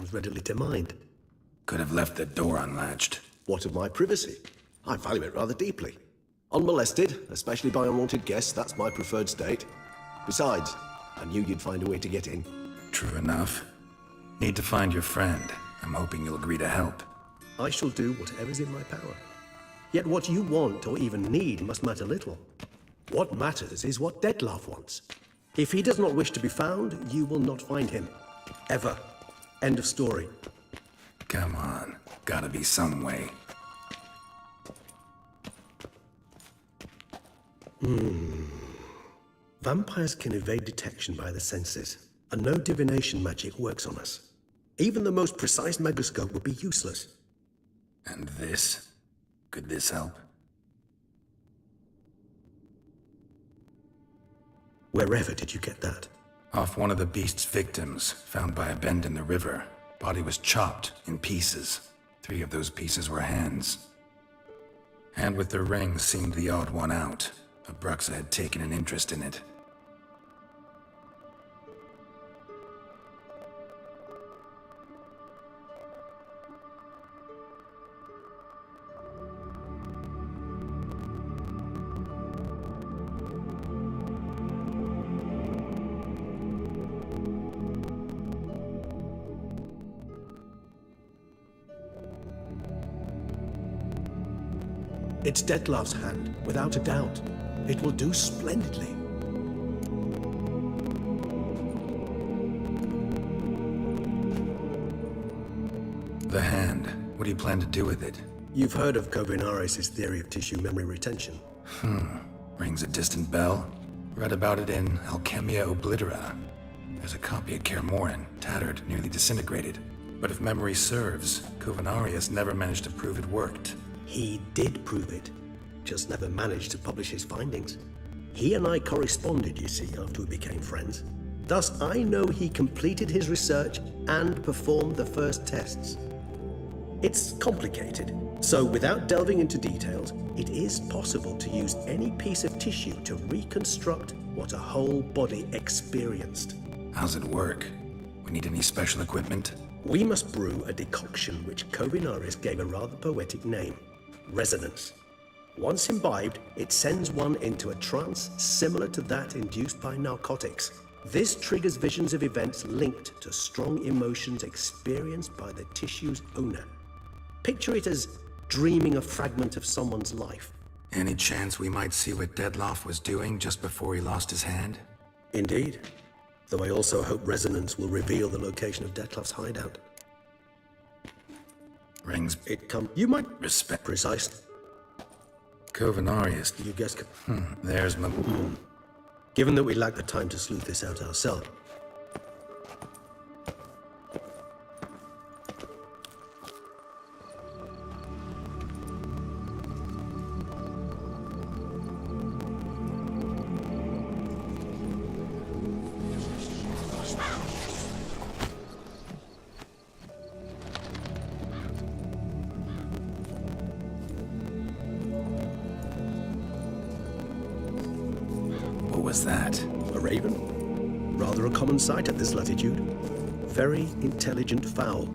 comes readily to mind. Could have left the door unlatched. What of my privacy? I value it rather deeply. Unmolested, especially by unwanted guests, that's my preferred state. Besides, I knew you'd find a way to get in. True enough. Need to find your friend. I'm hoping you'll agree to help. I shall do whatever's in my power. Yet what you want or even need must matter little. What matters is what Detlef wants. If he does not wish to be found, you will not find him. Ever. End of story. Come on. Gotta be some way. Vampires can evade detection by the senses, and no divination magic works on us. Even the most precise megascope would be useless. And this? Could this help? Wherever did you get that? Off one of the beast's victims, found by a bend in the river. Body was chopped in pieces. 3 of those pieces were hands. Hand with the ring seemed the odd one out. Abruxa had taken an interest in it. It's Detlef's hand, without a doubt. It will do splendidly. The hand. What do you plan to do with it? You've heard of Kovinaris' theory of tissue memory retention. Rings a distant bell. Read about it in Alchemia Oblitera. There's a copy of Kermoran, tattered, nearly disintegrated. But if memory serves, Kovinaris never managed to prove it worked. He did prove it, just never managed to publish his findings. He and I corresponded, you see, after we became friends. Thus, I know he completed his research and performed the first tests. It's complicated, so without delving into details, it is possible to use any piece of tissue to reconstruct what a whole body experienced. How's it work? We need any special equipment? We must brew a decoction which Kovinaris gave a rather poetic name. Resonance. Once imbibed, it sends one into a trance similar to that induced by narcotics. This triggers visions of events linked to strong emotions experienced by the tissue's owner. Picture it as dreaming a fragment of someone's life. Any chance we might see what Detlef was doing just before he lost his hand? Indeed. Though I also hope resonance will reveal the location of Detlef's hideout. Rings. You might Respect. Precise. Kovinaris. You guessed. There's my... Given that we lack the time to sleuth this out ourselves. What was that? A raven? Rather a common sight at this latitude. Very intelligent fowl.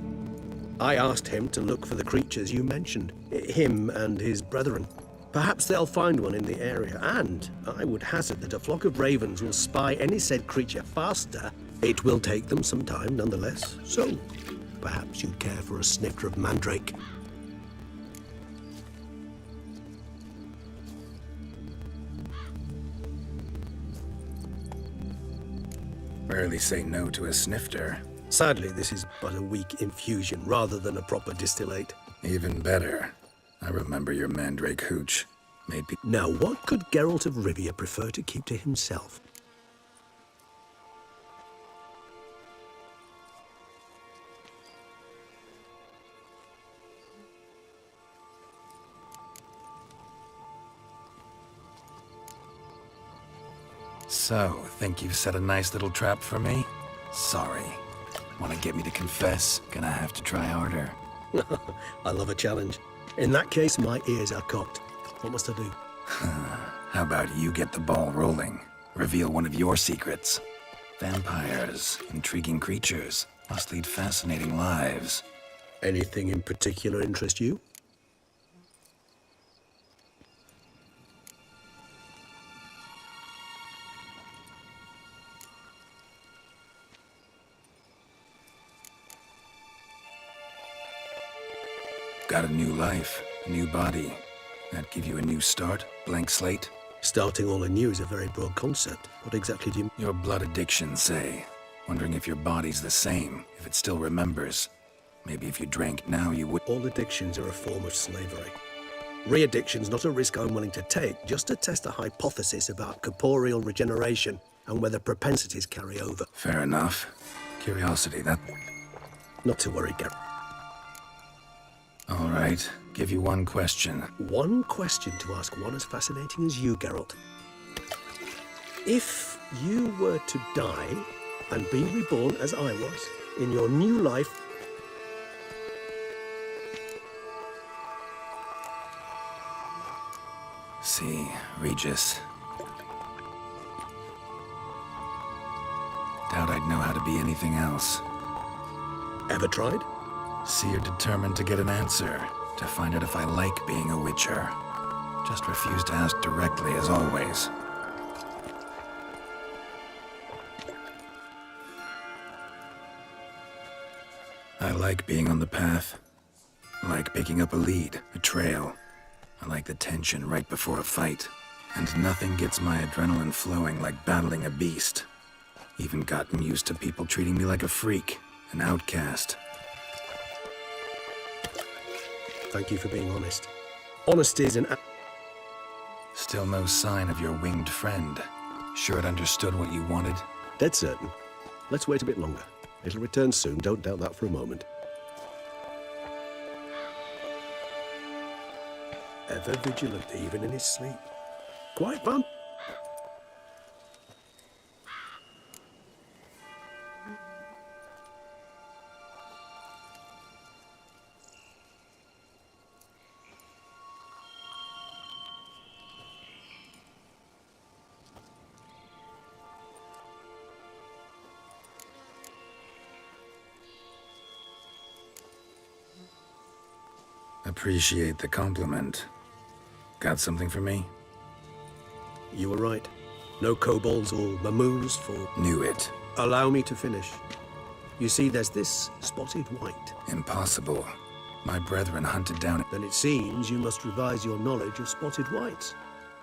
I asked him to look for the creatures you mentioned, him and his brethren. Perhaps they'll find one in the area, and I would hazard that a flock of ravens will spy any said creature faster. It will take them some time nonetheless, so perhaps you'd care for a snifter of mandrake. Rarely say no to a snifter. Sadly, this is but a weak infusion rather than a proper distillate. Even better. I remember your mandrake hooch. Made people... Now, what could Geralt of Rivia prefer to keep to himself? So, think you've set a nice little trap for me? Sorry. Want to get me to confess? Gonna have to try harder. I love a challenge. In that case, my ears are cocked. What must I do? How about you get the ball rolling? Reveal one of your secrets. Vampires, intriguing creatures. Must lead fascinating lives. Anything in particular interest you? Got a new life, a new body. That give you a new start? Blank slate? Starting all anew is a very broad concept. What exactly do you... Your blood addiction, say. Wondering if your body's the same, if it still remembers. Maybe if you drank now, you would... All addictions are a form of slavery. Re-addiction's not a risk I'm willing to take, just to test a hypothesis about corporeal regeneration and whether propensities carry over. Fair enough. Curiosity, that... Not to worry, Garrett. All right. Give you one question. One question to ask one as fascinating as you, Geralt. If you were to die and be reborn as I was, in your new life... See, Regis. Doubt I'd know how to be anything else. Ever tried? See, you're determined to get an answer, to find out if I like being a Witcher. Just refuse to ask directly, as always. I like being on the path. I like picking up a lead, a trail. I like the tension right before a fight. And nothing gets my adrenaline flowing like battling a beast. Even gotten used to people treating me like a freak, an outcast. Thank you for being honest. Honesty is an... Still no sign of your winged friend. Sure it understood what you wanted? Dead certain. Let's wait a bit longer. It'll return soon, don't doubt that for a moment. Ever vigilant, even in his sleep. Quite fun. Appreciate the compliment. Got something for me? You were right. No kobolds or mamoons for... Knew it. Allow me to finish. You see, there's this spotted white. Impossible. My brethren hunted down... Then it seems you must revise your knowledge of spotted whites.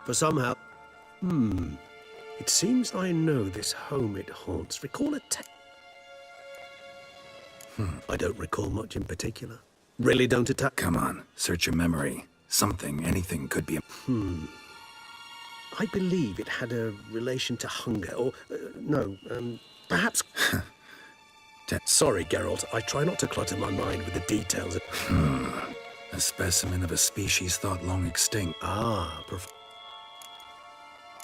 For somehow... It seems I know this home it haunts. Recall a I don't recall much in particular. Really don't attack... Come on, search your memory. Something, anything could be... I believe it had a relation to hunger, or... perhaps... Sorry, Geralt. I try not to clutter my mind with the details. A specimen of a species thought long extinct.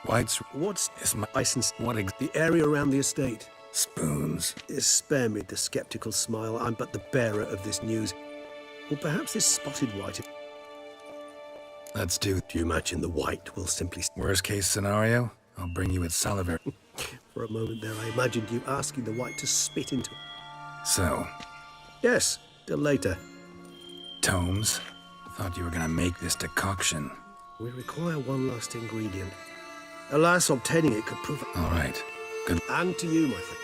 White's... What's... Is my... license? The area around the estate. Spoons. Spare me the skeptical smile. I'm but the bearer of this news. Or perhaps this spotted white... Let's do... Do you imagine the white will simply... Worst case scenario, I'll bring you its salivary. For a moment there, I imagined you asking the white to spit into... So... Yes, till later. Tomes? Thought you were gonna make this decoction. We require one last ingredient. Alas, obtaining it could prove... All right. Good... And to you, my friend.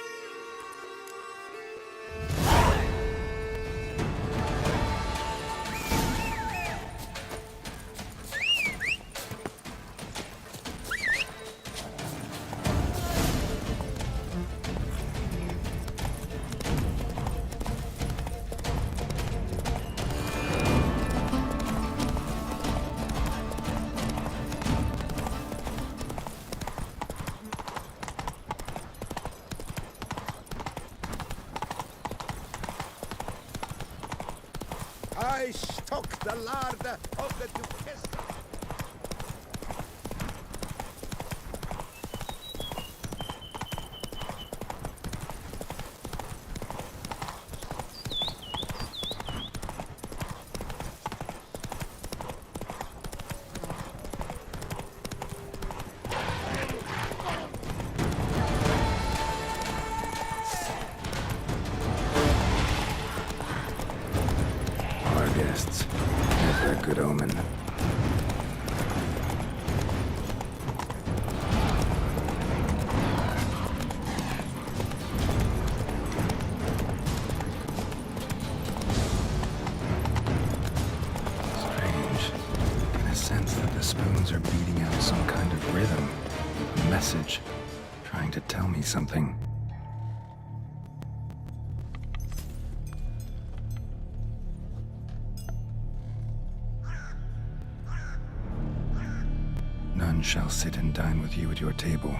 I stock the larder of the Duchess. message, trying to tell me something. None shall sit and dine with you at your table.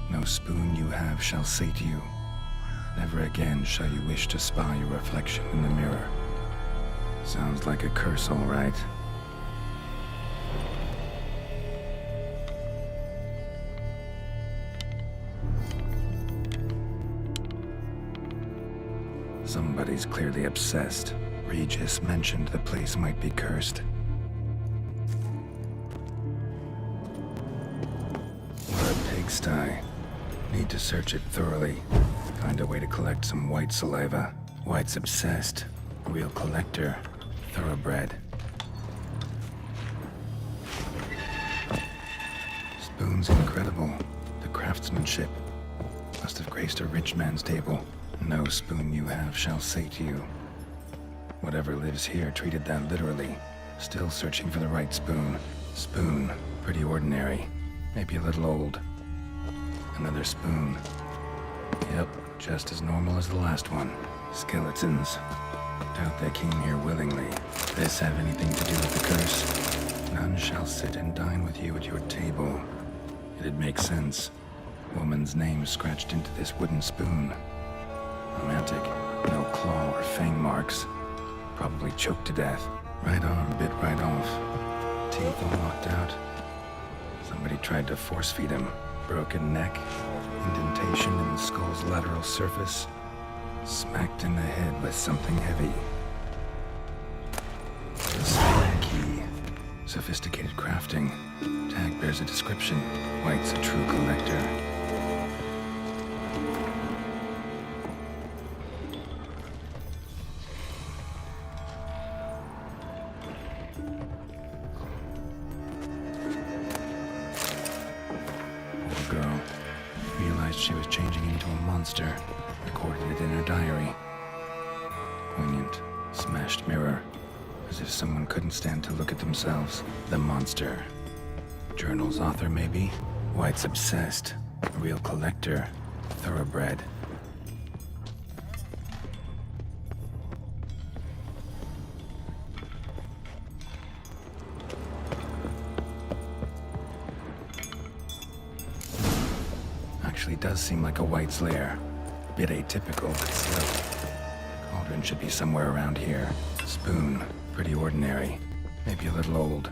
No spoon you have shall sate you. Never again shall you wish to spy your reflection in the mirror. Sounds like a curse, all right. Somebody's clearly obsessed. Regis mentioned the place might be cursed. What a pigsty. Need to search it thoroughly. Find a way to collect some white saliva. White's obsessed. Real collector. Thoroughbred. Spoon's incredible. The craftsmanship. Must have graced a rich man's table. No spoon you have shall sate you. Whatever lives here treated that literally. Still searching for the right spoon. Spoon. Pretty ordinary. Maybe a little old. Another spoon. Yep, just as normal as the last one. Skeletons. Doubt they came here willingly. This have anything to do with the curse? None shall sit and dine with you at your table. It'd make sense. Woman's name scratched into this wooden spoon. Romantic. No claw or fang marks. Probably choked to death. Right arm bit right off. Teeth all knocked out. Somebody tried to force feed him. Broken neck. Indentation in the skull's lateral surface. Smacked in the head with something heavy. The spine key. Sophisticated crafting. Tag bears a description. White's a true collector. Poor girl. Realized she was changing into a monster. Recorded it in her diary. Poignant. Smashed mirror. As if someone couldn't stand to look at themselves. The monster. Journal's author, maybe? White's obsessed. A real collector. Thoroughbred. Actually does seem like a White's lair. Bit atypical, but still. Cauldron should be somewhere around here. Spoon. Pretty ordinary. Maybe a little old.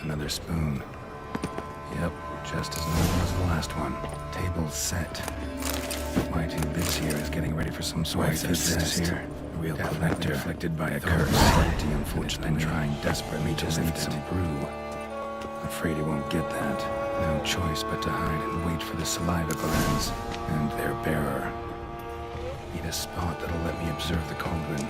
Another spoon. Yep, just as normal as the last one. Table set. White who lives here is getting ready for some sort of business here. A real collector afflicted by a curse. Empty, unfortunately, and trying desperately to lift some brew. Afraid he won't get that. No choice but to hide and wait for the saliva glands and their bearer. Need a spot that'll let me observe the cauldron.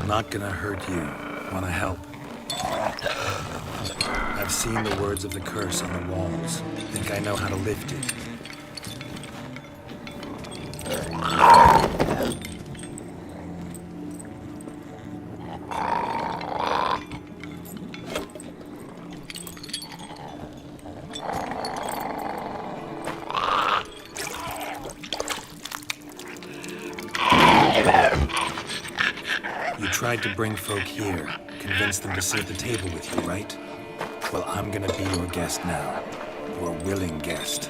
Not gonna hurt you. Wanna help? I've seen the words of the curse on the walls. Think I know how to lift it. You tried to bring folk here, convince them to sit at the table with you, right? Well, I'm gonna be your guest now. Your willing guest.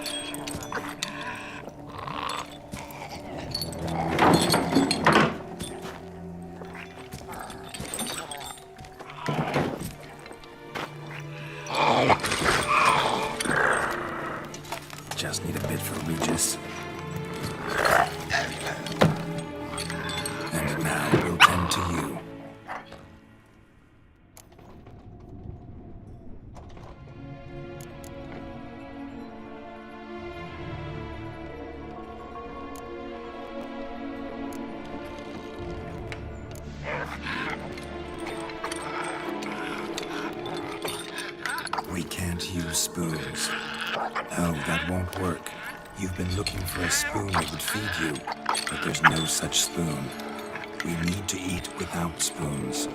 Just need a bit for Regis. And now we'll tend to you. can't use spoons. No, that won't work. You've been looking for a spoon that would feed you, but there's no such spoon. We need to eat without spoons.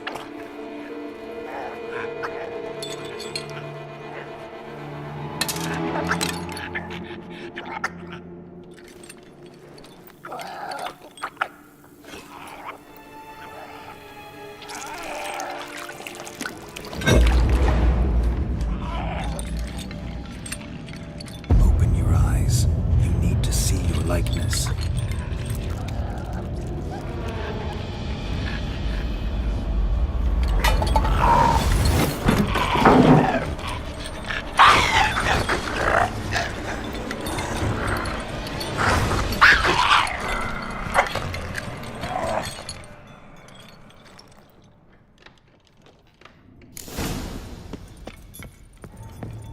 Open your eyes. You need to see your likeness.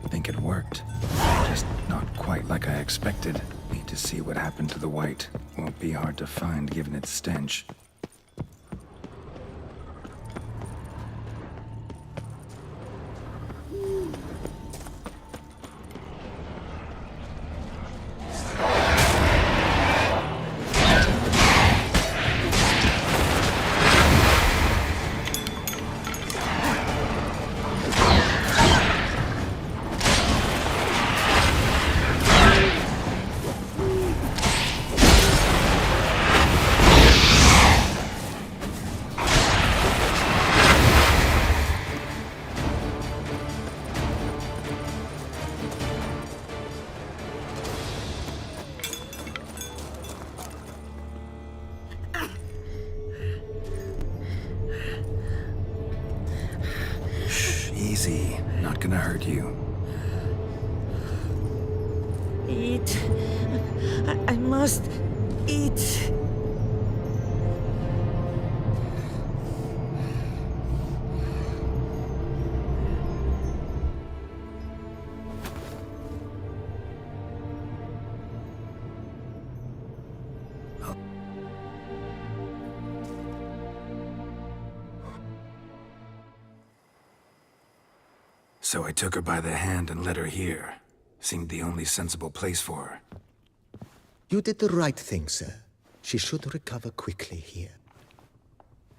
Think it worked. Just not quite like I expected. Need to see what happened to the white. Won't be hard to find given its stench. Easy. Not gonna hurt you. Eat. I must eat. So I took her by the hand and led her here. Seemed the only sensible place for her. You did the right thing, sir. She should recover quickly here.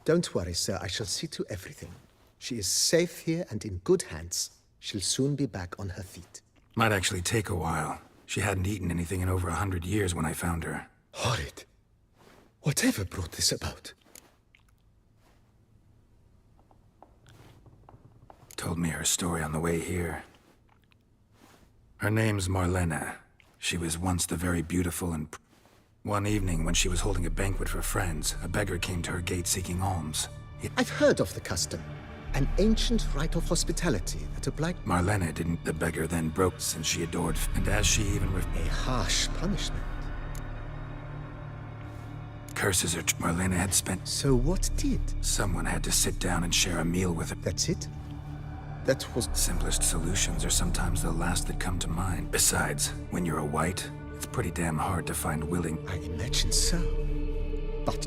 Don't worry, sir. I shall see to everything. She is safe here and in good hands. She'll soon be back on her feet. Might actually take a while. She hadn't eaten anything in over 100 years when I found her. Horrid. Whatever brought this about? Told me her story on the way here. Her name's Marlena. She was once the very beautiful and... One evening, when she was holding a banquet for friends, a beggar came to her gate seeking alms. I've heard of the custom. An ancient rite of hospitality that obliged... Marlena didn't. The beggar then broke since she adored... And as she even... A harsh punishment. Curses her... Marlena had spent... So what did? Someone had to sit down and share a meal with her. That's it? That was... Simplest solutions are sometimes the last that come to mind. Besides, when you're a white, it's pretty damn hard to find willing... I imagine so. But...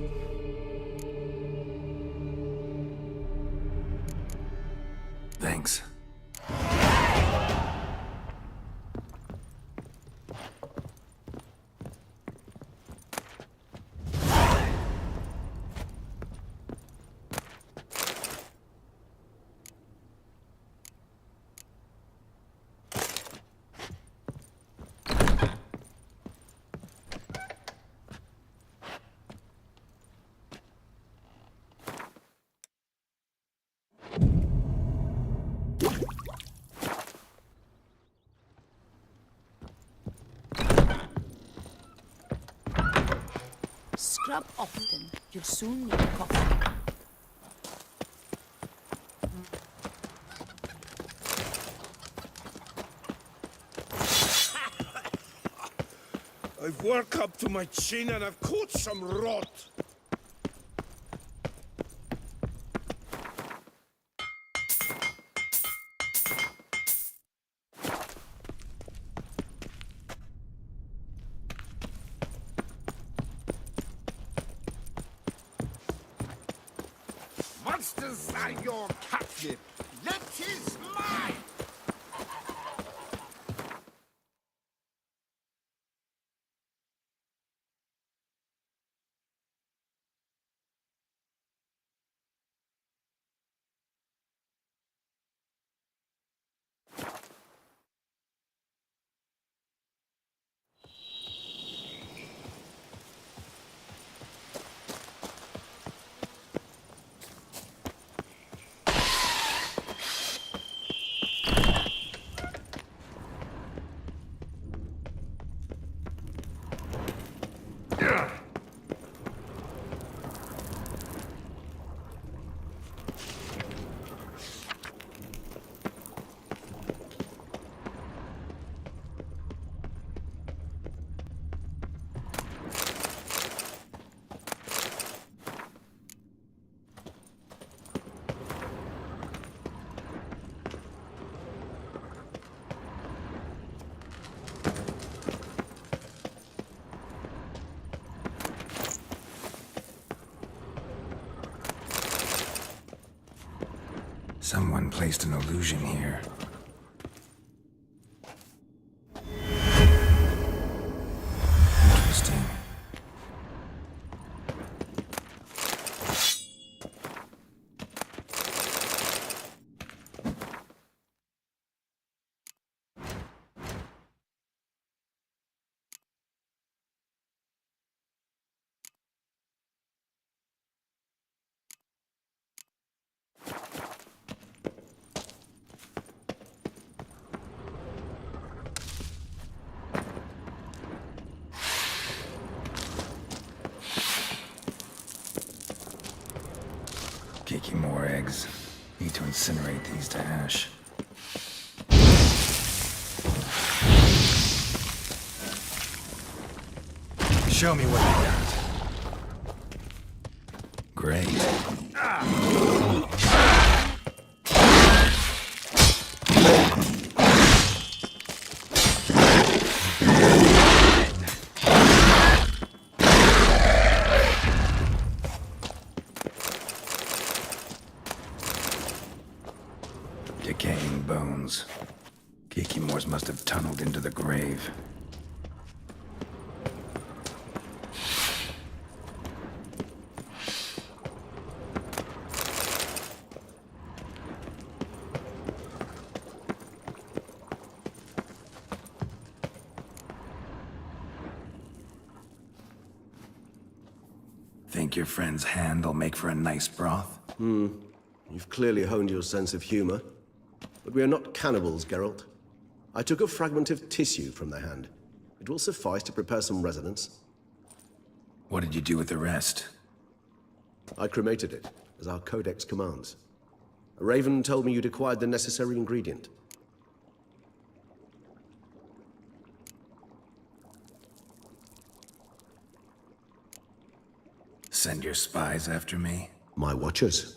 Thanks. Scrub often. You'll soon need coffee. I've worked up to my chin and I've caught some rot. Monsters are your captive. Let his mine. Someone placed an illusion here. Interesting. Caking more eggs. Need to incinerate these to ash. Show me what you got. Great. Decaying bones. Kikimores must have tunneled into the grave. Think your friend's hand will make for a nice broth? You've clearly honed your sense of humor. But we are not cannibals, Geralt. I took a fragment of tissue from the hand. It will suffice to prepare some resonance. What did you do with the rest? I cremated it, as our codex commands. A raven told me you'd acquired the necessary ingredient. Send your spies after me? My watchers.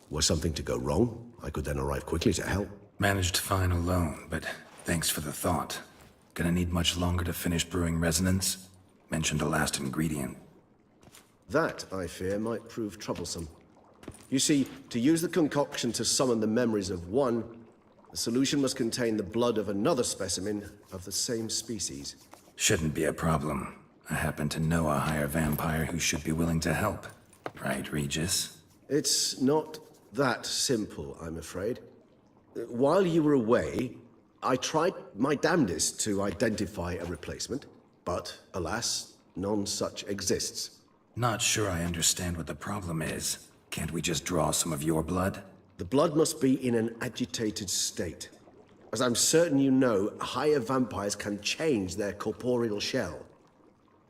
Were something to go wrong, I could then arrive quickly to help. Managed fine alone, but thanks for the thought. Gonna need much longer to finish brewing resonance? Mentioned a last ingredient. That, I fear, might prove troublesome. You see, to use the concoction to summon the memories of one, the solution must contain the blood of another specimen of the same species. Shouldn't be a problem. I happen to know a higher vampire who should be willing to help. Right, Regis? It's not that simple, I'm afraid. While you were away, I tried my damnedest to identify a replacement, but alas, none such exists. Not sure I understand what the problem is. Can't we just draw some of your blood? The blood must be in an agitated state. As I'm certain you know, higher vampires can change their corporeal shell.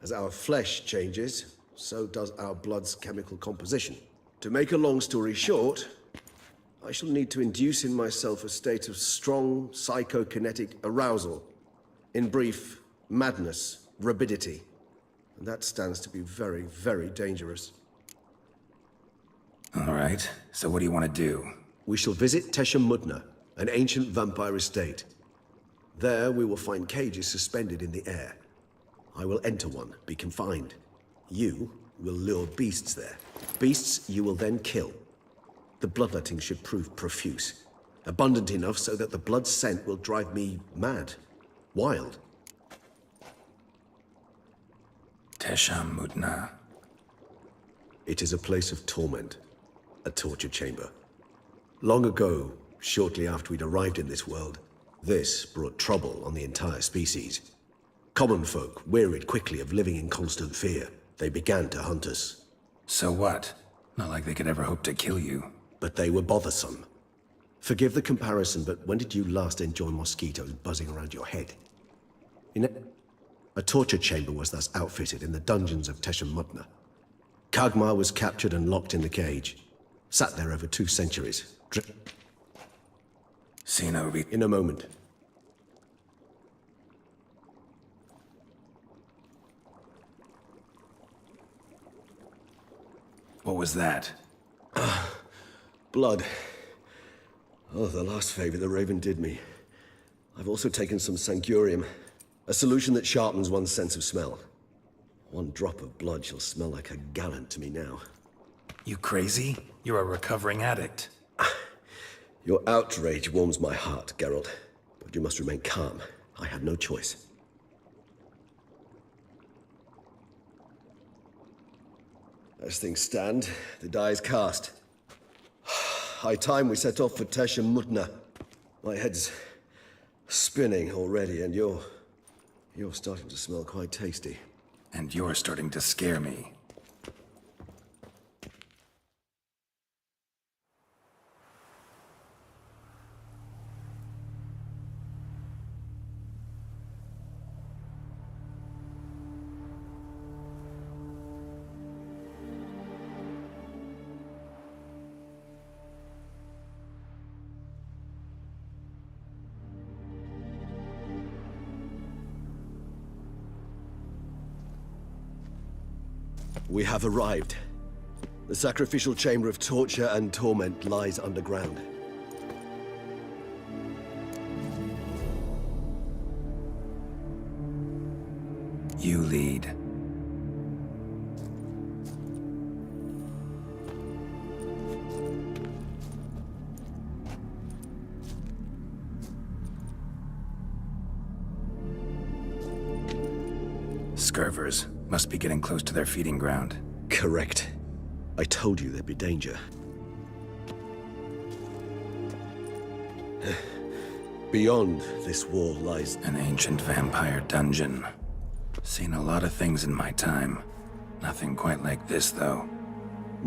As our flesh changes, so does our blood's chemical composition. To make a long story short, I shall need to induce in myself a state of strong psychokinetic arousal. In brief, madness, rabidity. And that stands to be very, very dangerous. All right, so what do you want to do? We shall visit Tesha Mudna, an ancient vampire estate. There we will find cages suspended in the air. I will enter one, be confined. You will lure beasts there. Beasts you will then kill. The bloodletting should prove profuse. Abundant enough so that the blood scent will drive me mad. Wild. Tesha Mudna. It is a place of torment. A torture chamber. Long ago, shortly after we'd arrived in this world, this brought trouble on the entire species. Common folk wearied quickly of living in constant fear. They began to hunt us. So what? Not like they could ever hope to kill you. But they were bothersome. Forgive the comparison, but when did you last enjoy mosquitoes buzzing around your head? A torture chamber was thus outfitted in the dungeons of Tesha Mudna. Kagmar was captured and locked in the cage. Sat there over 2 centuries. In a moment. What was that? Blood. Oh, the last favor the Raven did me. I've also taken some Sancurium, a solution that sharpens one's sense of smell. 1 drop of blood shall smell like a gallon to me now. You crazy? You're a recovering addict. Your outrage warms my heart, Geralt. But you must remain calm. I had no choice. As things stand, the die is cast. High time we set off for Tesh and Mutna. My head's spinning already, and you're starting to smell quite tasty. And you're starting to scare me. We have arrived. The sacrificial chamber of torture and torment lies underground. You lead. Scurvers must be getting close to their feeding ground. Correct. I told you there'd be danger. Beyond this wall lies... An ancient vampire dungeon. Seen a lot of things in my time. Nothing quite like this, though.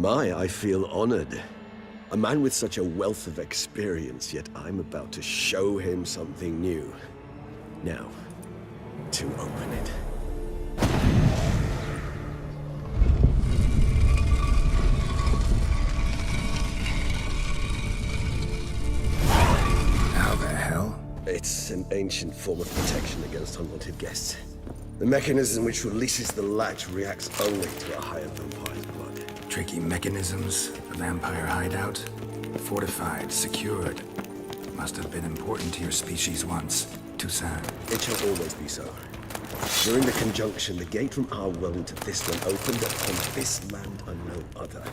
I feel honored. A man with such a wealth of experience, yet I'm about to show him something new. Now, to open it. It's an ancient form of protection against unwanted guests. The mechanism which releases the latch reacts only to a higher vampire's blood. Tricky mechanisms, a vampire hideout. Fortified, secured. Must have been important to your species once. Toussaint. It shall always be so. During the conjunction, the gate from our world into this one opened upon this land and no other.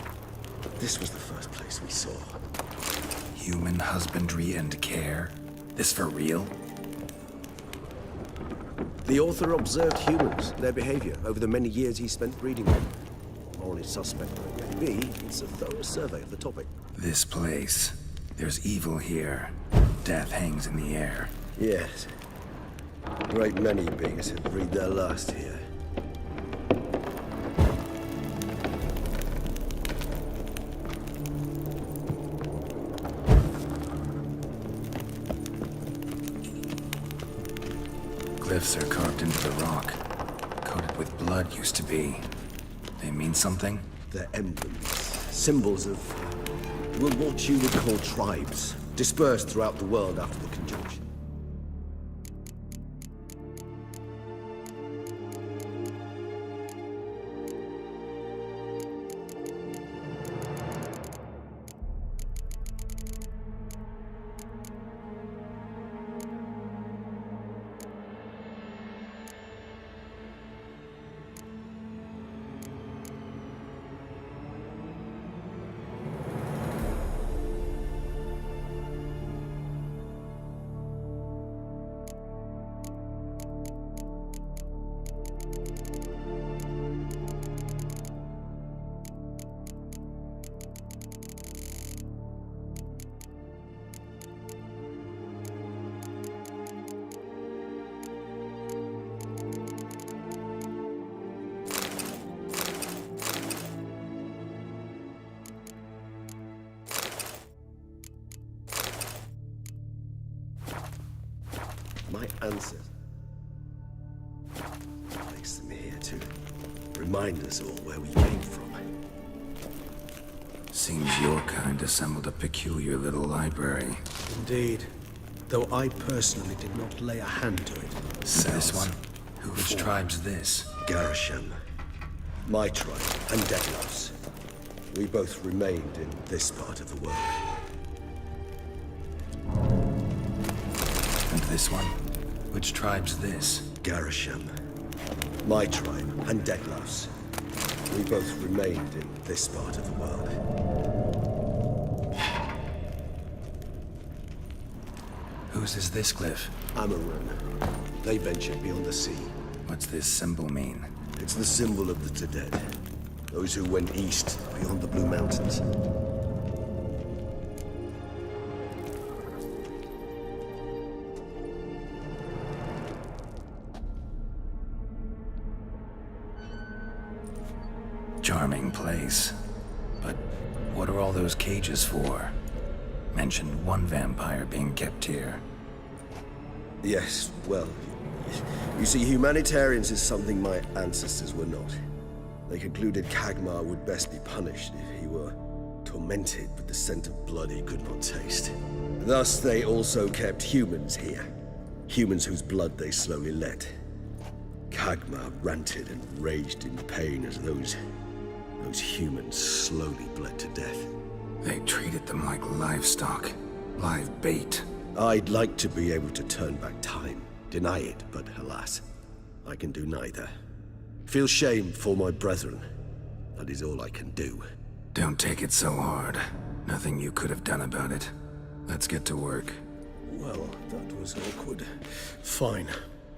This was the first place we saw. Human husbandry and care? This for real? The author observed humans, their behavior, over the many years he spent breeding them. Morally suspect though it may be, it's a thorough survey of the topic. This place. There's evil here. Death hangs in the air. Yes. A great many beings have breathed their last here. Glyphs are carved into the rock. Coated with blood used to be. They mean something? They're emblems, symbols of, well, what you would call tribes, dispersed throughout the world after the conjunction. My ancestors placed them here to remind us all where we came from. Seems your kind assembled a peculiar little library. Indeed. Though I personally did not lay a hand to it. This one? Which tribe's this? Garasham. My tribe and Deadlouse. We both remained in this part of the world. And this one? Which tribe's this? Garasham. My tribe and Deadlouse. We both remained in this part of the world. Whose is this cliff? Amaran. They ventured beyond the sea. What's this symbol mean? It's the symbol of the dead. Those who went east, beyond the Blue Mountains. Charming place. But what are all those cages for? Mentioned one vampire being kept here. Yes, well, you see, humanitarians is something my ancestors were not. They concluded Kagmar would best be punished if he were tormented with the scent of blood he could not taste. Thus, they also kept humans here. Humans whose blood they slowly let. Kagmar ranted and raged in pain as those humans slowly bled to death. They treated them like livestock, live bait. I'd like to be able to turn back time, deny it, but alas, I can do neither. Feel shame for my brethren. That is all I can do. Don't take it so hard. Nothing you could have done about it. Let's get to work. Well, that was awkward. Fine.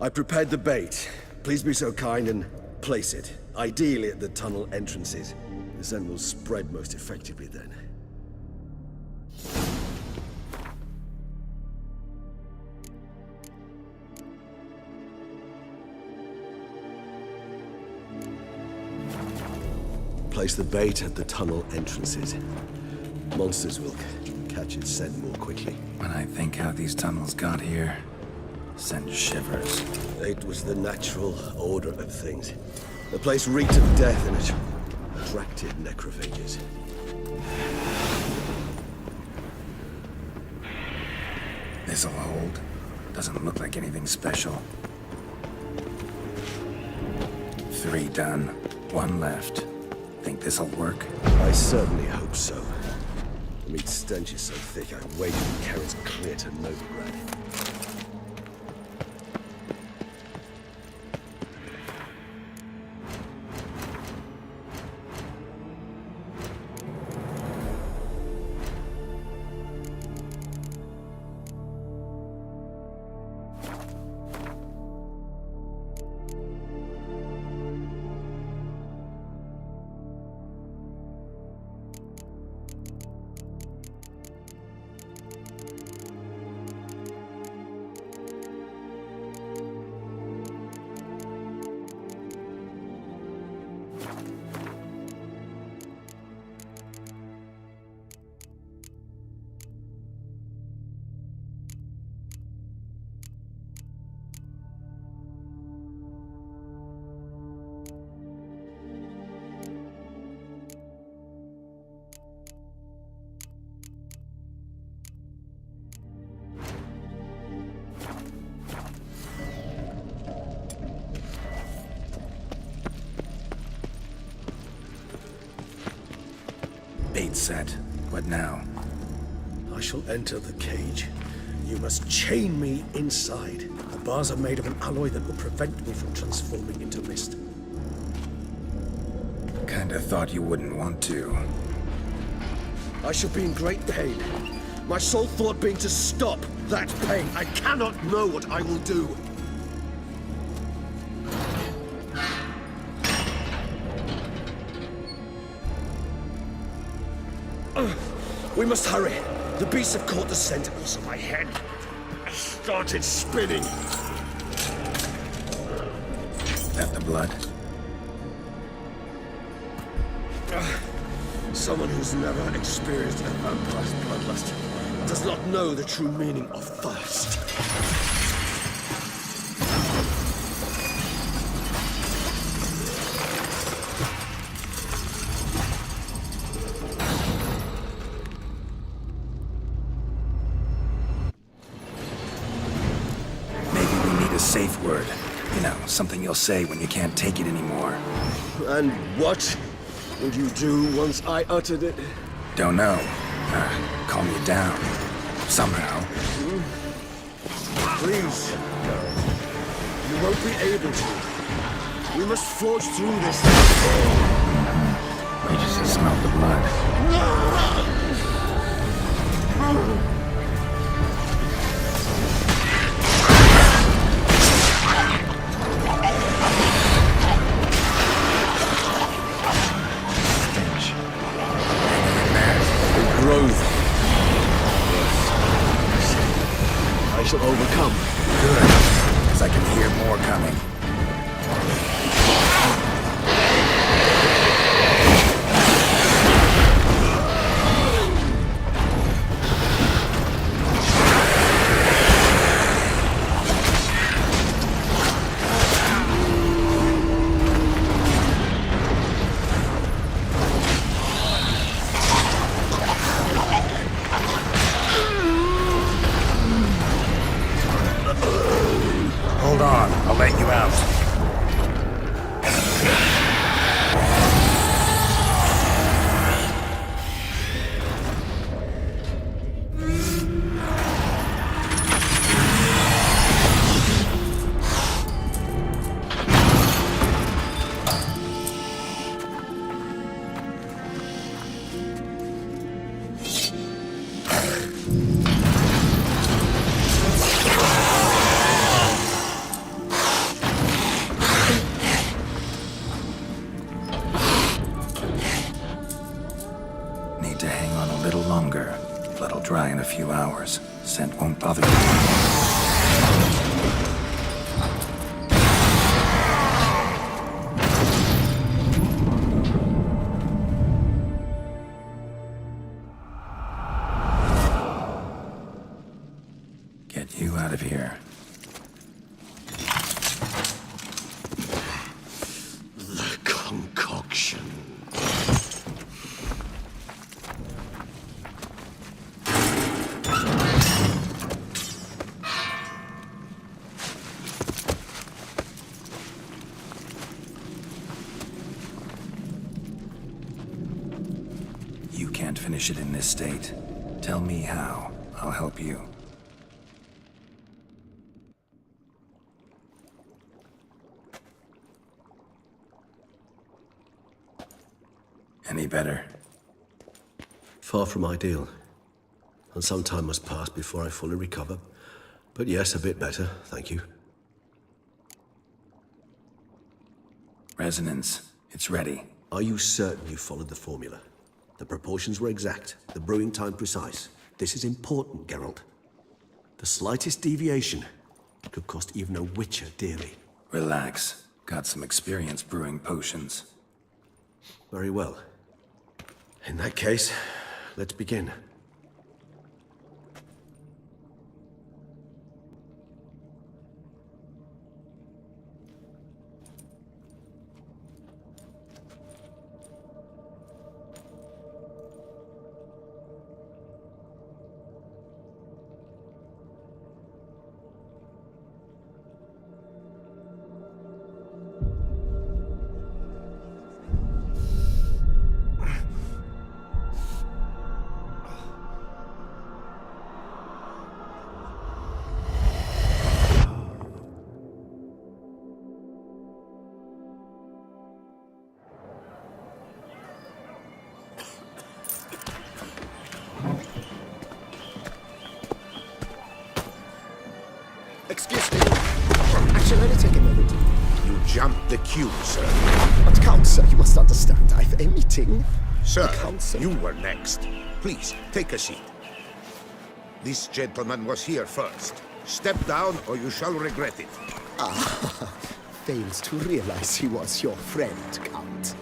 I prepared the bait. Please be so kind and place it, ideally at the tunnel entrances. The scent will spread most effectively then. Place the bait at the tunnel entrances. Monsters will catch its scent more quickly. When I think how these tunnels got here, send shivers. It was the natural order of things. The place reeked of death and it attracted necrophages. This'll hold. Doesn't look like anything special. 3 done. 1 left. Think this'll work? I certainly hope so. The meat stench is so thick I waited for carrots clear to Novigrad. Bait set. What now? I shall enter the cage. You must chain me inside. The bars are made of an alloy that will prevent me from transforming into mist. Kinda thought you wouldn't want to. I shall be in great pain. My sole thought being to stop that pain. I cannot know what I will do. We must hurry. The beasts have caught the scent, also my head. I started spinning. That the blood? Someone who's never experienced a vampire's bloodlust does not know the true meaning of thirst. Safe word. You know, something you'll say when you can't take it anymore. And what would you do once I uttered it? Don't know. Calm you down. Somehow. Please, no. You won't be able to. We must forge through this. We just smell the blood. I shall overcome. Good, as I can hear more coming. Hold on, I'll let you out. Need to hang on a little longer. Blood'll dry in a few hours. Scent won't bother you. Get you out of here. The concoction. You can't finish it in this state. Tell me how. I'll help you. Any better? Far from ideal. And some time must pass before I fully recover. But yes, a bit better, thank you. Resonance. It's ready. Are you certain you followed the formula? The proportions were exact, the brewing time precise. This is important, Geralt. The slightest deviation could cost even a witcher dearly. Relax. Got some experience brewing potions. Very well. In that case, let's begin. Excuse me. Actually, let me take a moment. You jumped the queue, sir. But Count, sir, you must understand. I've a meeting. Sir, Counsel. you were next. Please, take a seat. This gentleman was here first. Step down or you shall regret it. Fails to realize he was your friend, Count.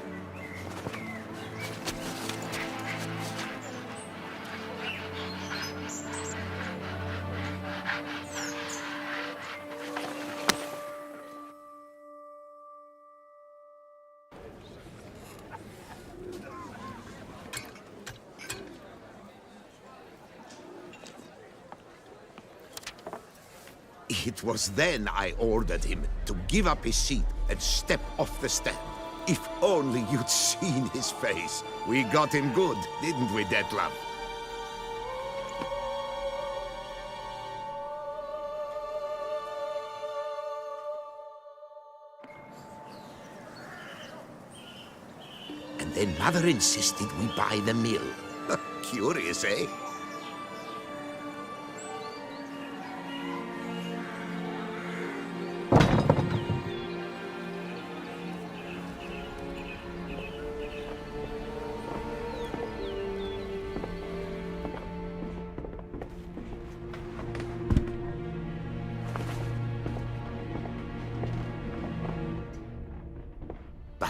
It was then I ordered him to give up his seat and step off the stand. If only you'd seen his face. We got him good, didn't we, Detlef? And then Mother insisted we buy the mill. Curious, eh?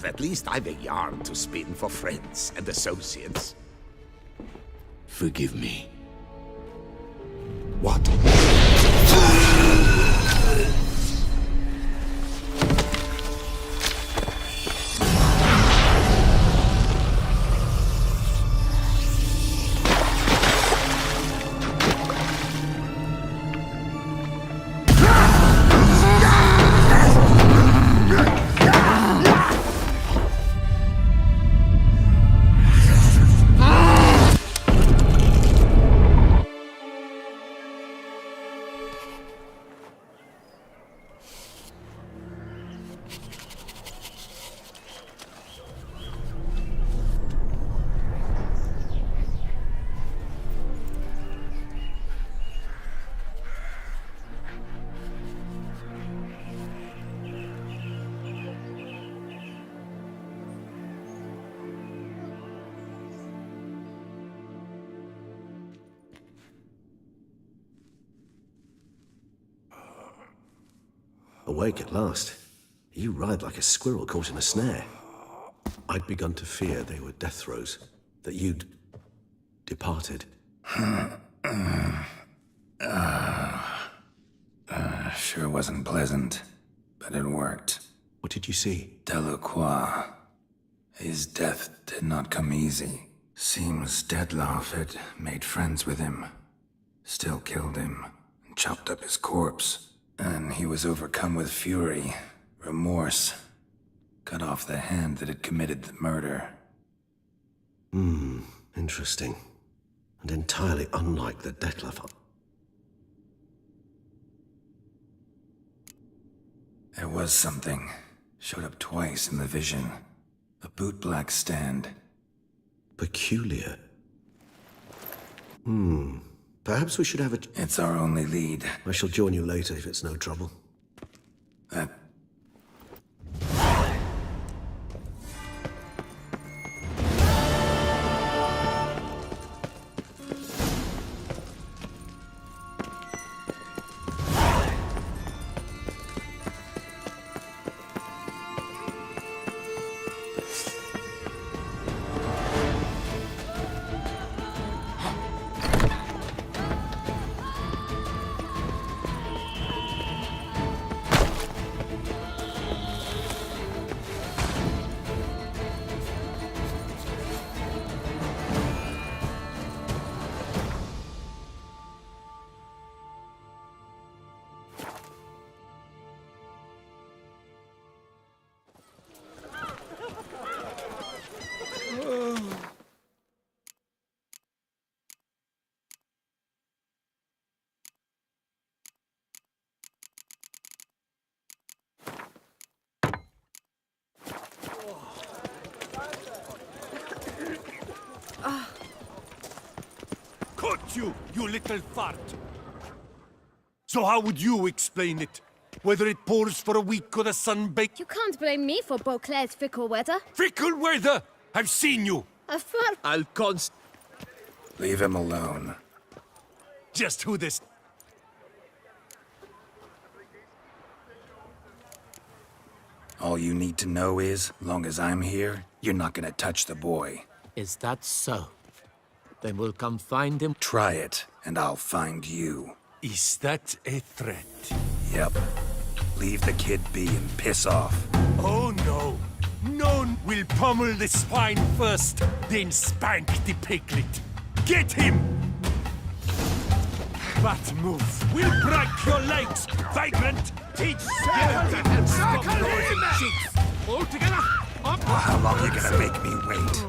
at least I've a yarn to spin for friends and associates. Forgive me. What? Awake at last. You ride like a squirrel caught in a snare. I'd begun to fear they were death throes, that you'd departed. Sure wasn't pleasant, but it worked. What did you see? Delacroix. His death did not come easy. Seems Detloff had made friends with him. Still killed him, and chopped up his corpse. And he was overcome with fury, remorse. Cut off the hand that had committed the murder. Interesting. And entirely unlike the Detloff. There was something. Showed up twice in the vision. A bootblack stand. Peculiar. Perhaps we should have a... It's our only lead. I shall join you later if it's no trouble. That... Caught you, you little fart! So how would you explain it? Whether it pours for a week or the sun bakes? You can't blame me for Beauclair's fickle weather. Fickle weather! I've seen you! I'll Leave him alone. Just who this... All you need to know is, long as I'm here, you're not gonna touch the boy. Is that so? Then we'll come find him. Try it, and I'll find you. Is that a threat? Yep. Leave the kid be and piss off. Oh no! None will pummel the swine first, then spank the piglet. Get him! That move will break your legs, vagrant! Teach skeleton and stop losing cheeks! All together! Up! How long you gonna make me wait?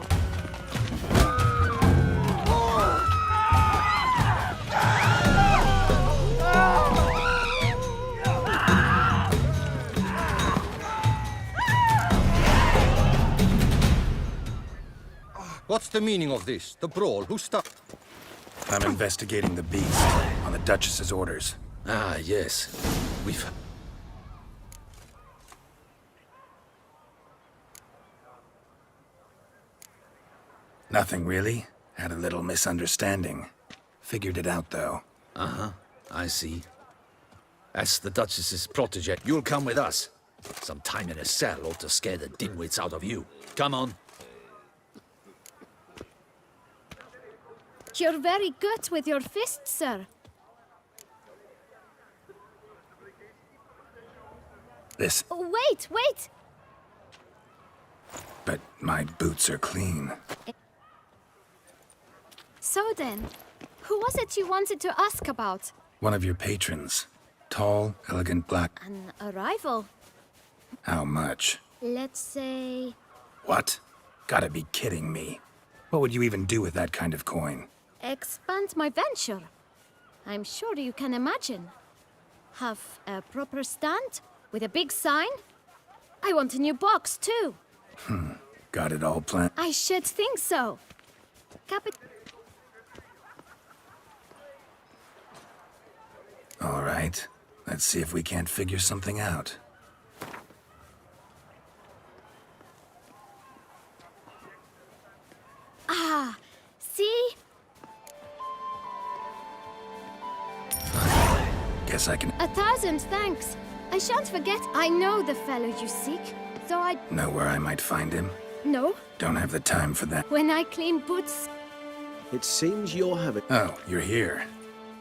What's the meaning of this? The brawl? Who stopped? I'm investigating the beast, on the Duchess's orders. Ah, yes. We've... Nothing really. Had a little misunderstanding. Figured it out, though. I see. As the Duchess's protege, you'll come with us. Some time in a cell ought to scare the dimwits out of you. Come on. You're very good with your fists, sir. This, Oh, wait! but my boots are clean. So then, who was it you wanted to ask about? One of your patrons. Tall, elegant black. An arrival? How much? Let's say... What? Gotta be kidding me. What would you even do with that kind of coin? expand my venture. I'm sure you can imagine. Have a proper stand with a big sign. I want a new box too. Got it all planned? I should think so. All right. Let's see if we can't figure something out. Ah, see? Guess I can... 1,000 thanks. I shan't forget. I know the fellow you seek, so I... Know where I might find him? No. Don't have the time for that. When I clean boots... It seems you're having... Oh, you're here.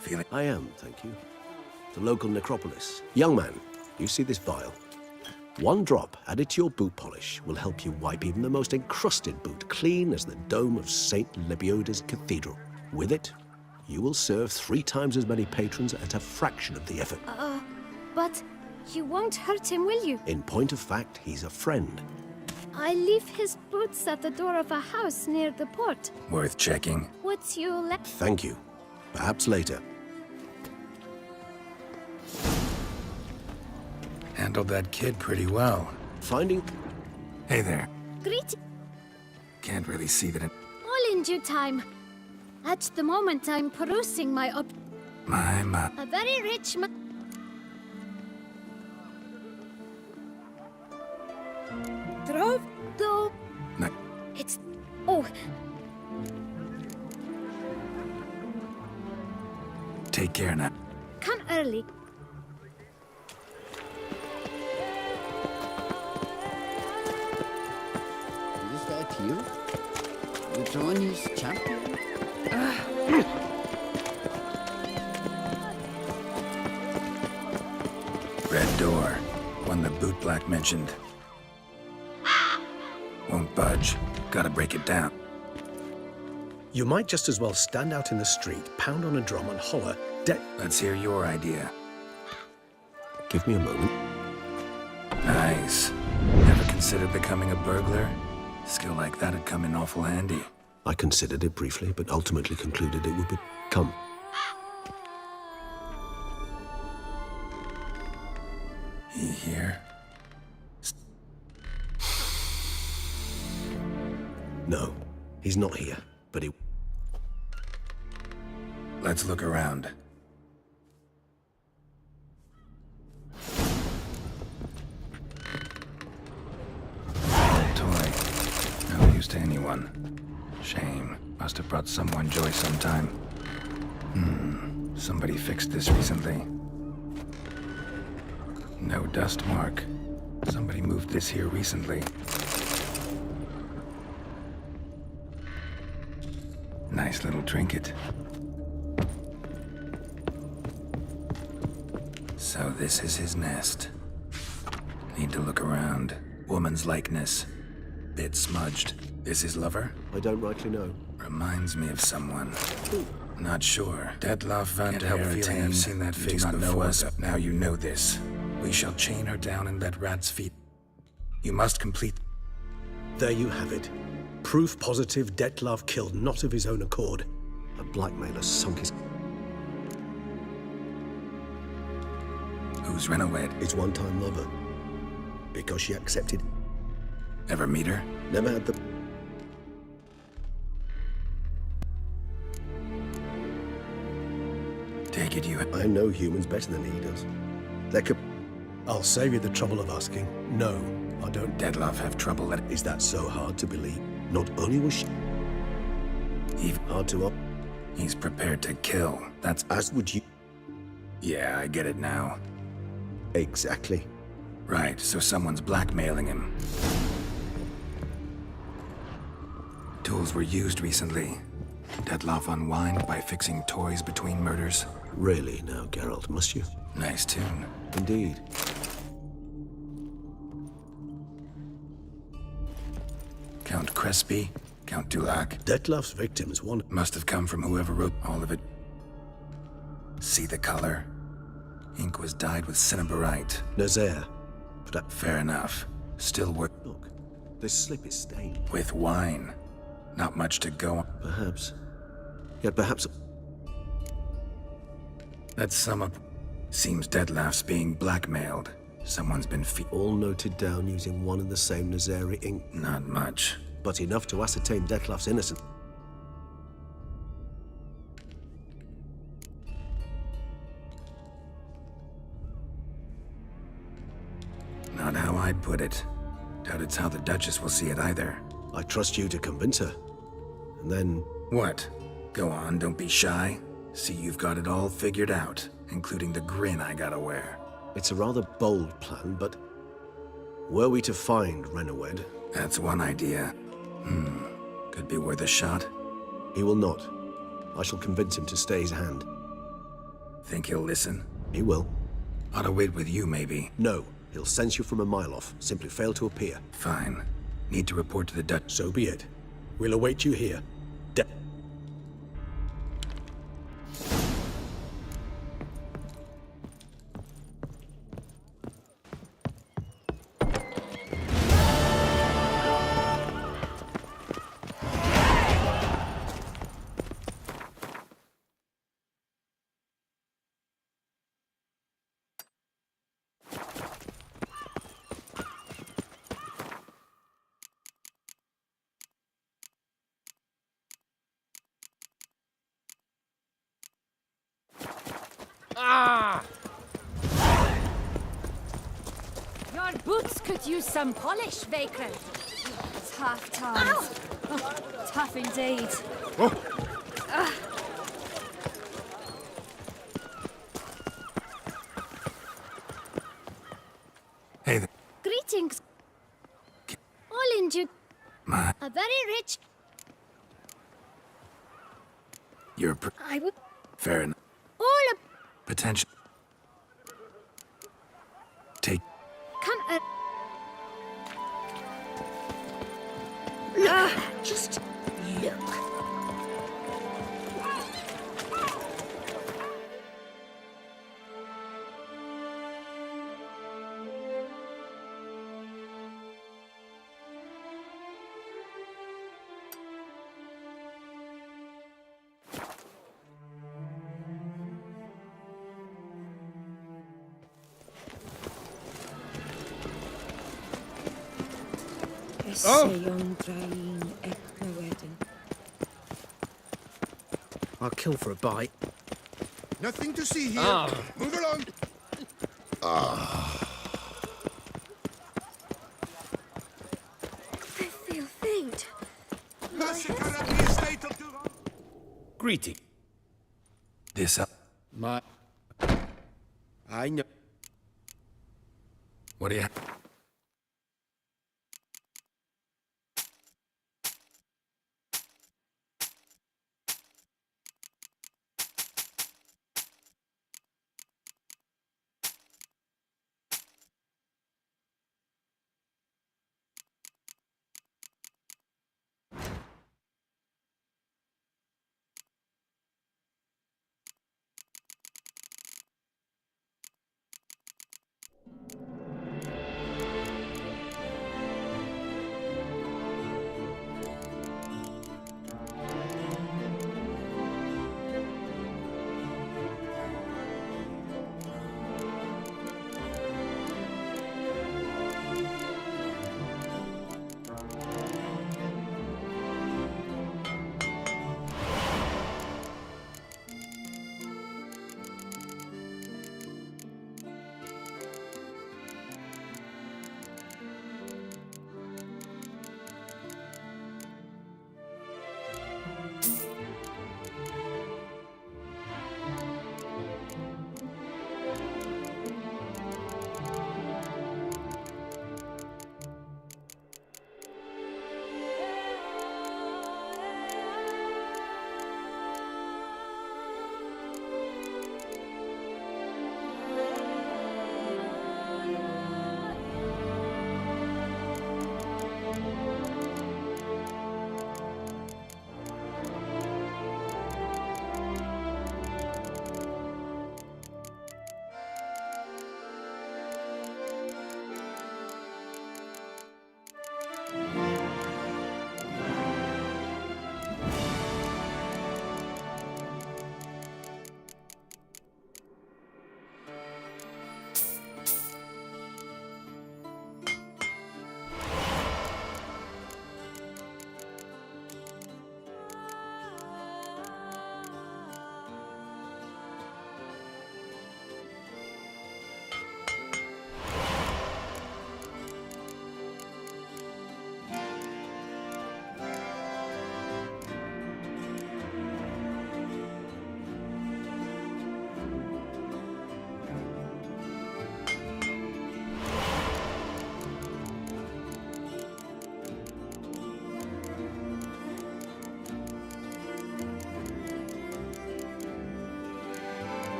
Feeling... I am, thank you. The local necropolis. Young man, you see this vial? One drop added to your boot polish will help you wipe even the most encrusted boot clean as the dome of St. Lebioda's cathedral. With it, you will serve 3 times as many patrons at a fraction of the effort. But you won't hurt him, will you? In point of fact, he's a friend. I leave his boots at the door of a house near the port. Worth checking. Would you let... Thank you. Perhaps later. Handled that kid pretty well. Finding... Hey there. Greet... Can't really see that it... All in due time. At the moment, I'm perusing my My... A very rich Drove? Though... No. It's... Oh, Take care now. come early. Is that you? The Chinese champion? Red door. One the boot black mentioned. Won't budge. Gotta break it down. You might just as well stand out in the street, pound on a drum and holler, Let's hear your idea. Give me a moment. Nice. Never considered becoming a burglar? Skill like that'd come in awful handy. I considered it briefly, but ultimately concluded it would be... Come. He here? No, he's not here, but he... Let's look around. Toy. No use to anyone. Shame. Must have brought someone joy sometime. Somebody fixed this recently. No dust mark. Somebody moved this here recently. Nice little trinket. So this is his nest. Need to look around. Woman's likeness. Bit smudged. This his lover? I don't rightly know. Reminds me of someone. Not sure. Detlef van der Feeling I've seen that face before. Now you know this. We shall chain her down in that rat's feet. You must complete... There you have it. Proof positive Detlef killed not of his own accord. A blackmailer sunk his... Who's Renowed? His one-time lover. Because she accepted... Ever meet her? Never had the... Take it you... I know humans better than he does. There could... I'll save you the trouble of asking. No, I don't... Detlef have trouble that... Is that so hard to believe? Not only was she... Even hard to... He's prepared to kill. That's... As would you... Yeah, I get it now. Exactly. Right, so someone's blackmailing him. Tools were used recently. Detloff unwind by fixing toys between murders. Really now, Geralt, must you? Nice tune. Indeed. Count Crespi, Count Dulac. Detloff's victims, one... Must have come from whoever wrote all of it. See the color? Ink was dyed with cinnabarite. Nazaire. But fair enough. Still work. Look, this slip is stained. With wine. Not much to go on. Perhaps. Yet perhaps... Let's sum up. Seems Detloff's being blackmailed. Someone's been all noted down using one and the same Nazaire ink. Not much. But enough to ascertain Detloff's innocence. Not how I'd put it. Doubt it's how the Duchess will see it either. I trust you to convince her. And then... What? Go on, don't be shy. See you've got it all figured out, including the grin I gotta wear. It's a rather bold plan, but... Were we to find Renowed... That's one idea. Could be worth a shot. He will not. I shall convince him to stay his hand. Think he'll listen? He will. Ought to wait with you, maybe. No. He'll sense you from a mile off. Simply fail to appear. Fine. Need to report to the Dutch. So be it. We'll await you here. Your boots could use some polish, Baker. Tough times. Oh, tough indeed. Hey there. Greetings. All in due. A very rich... You're I would... fair enough. All a... Potential. Take... Come... just look. I'll kill for a bite. Nothing to see here. Move along. I feel faint. Greeting. This up. I know. What do you...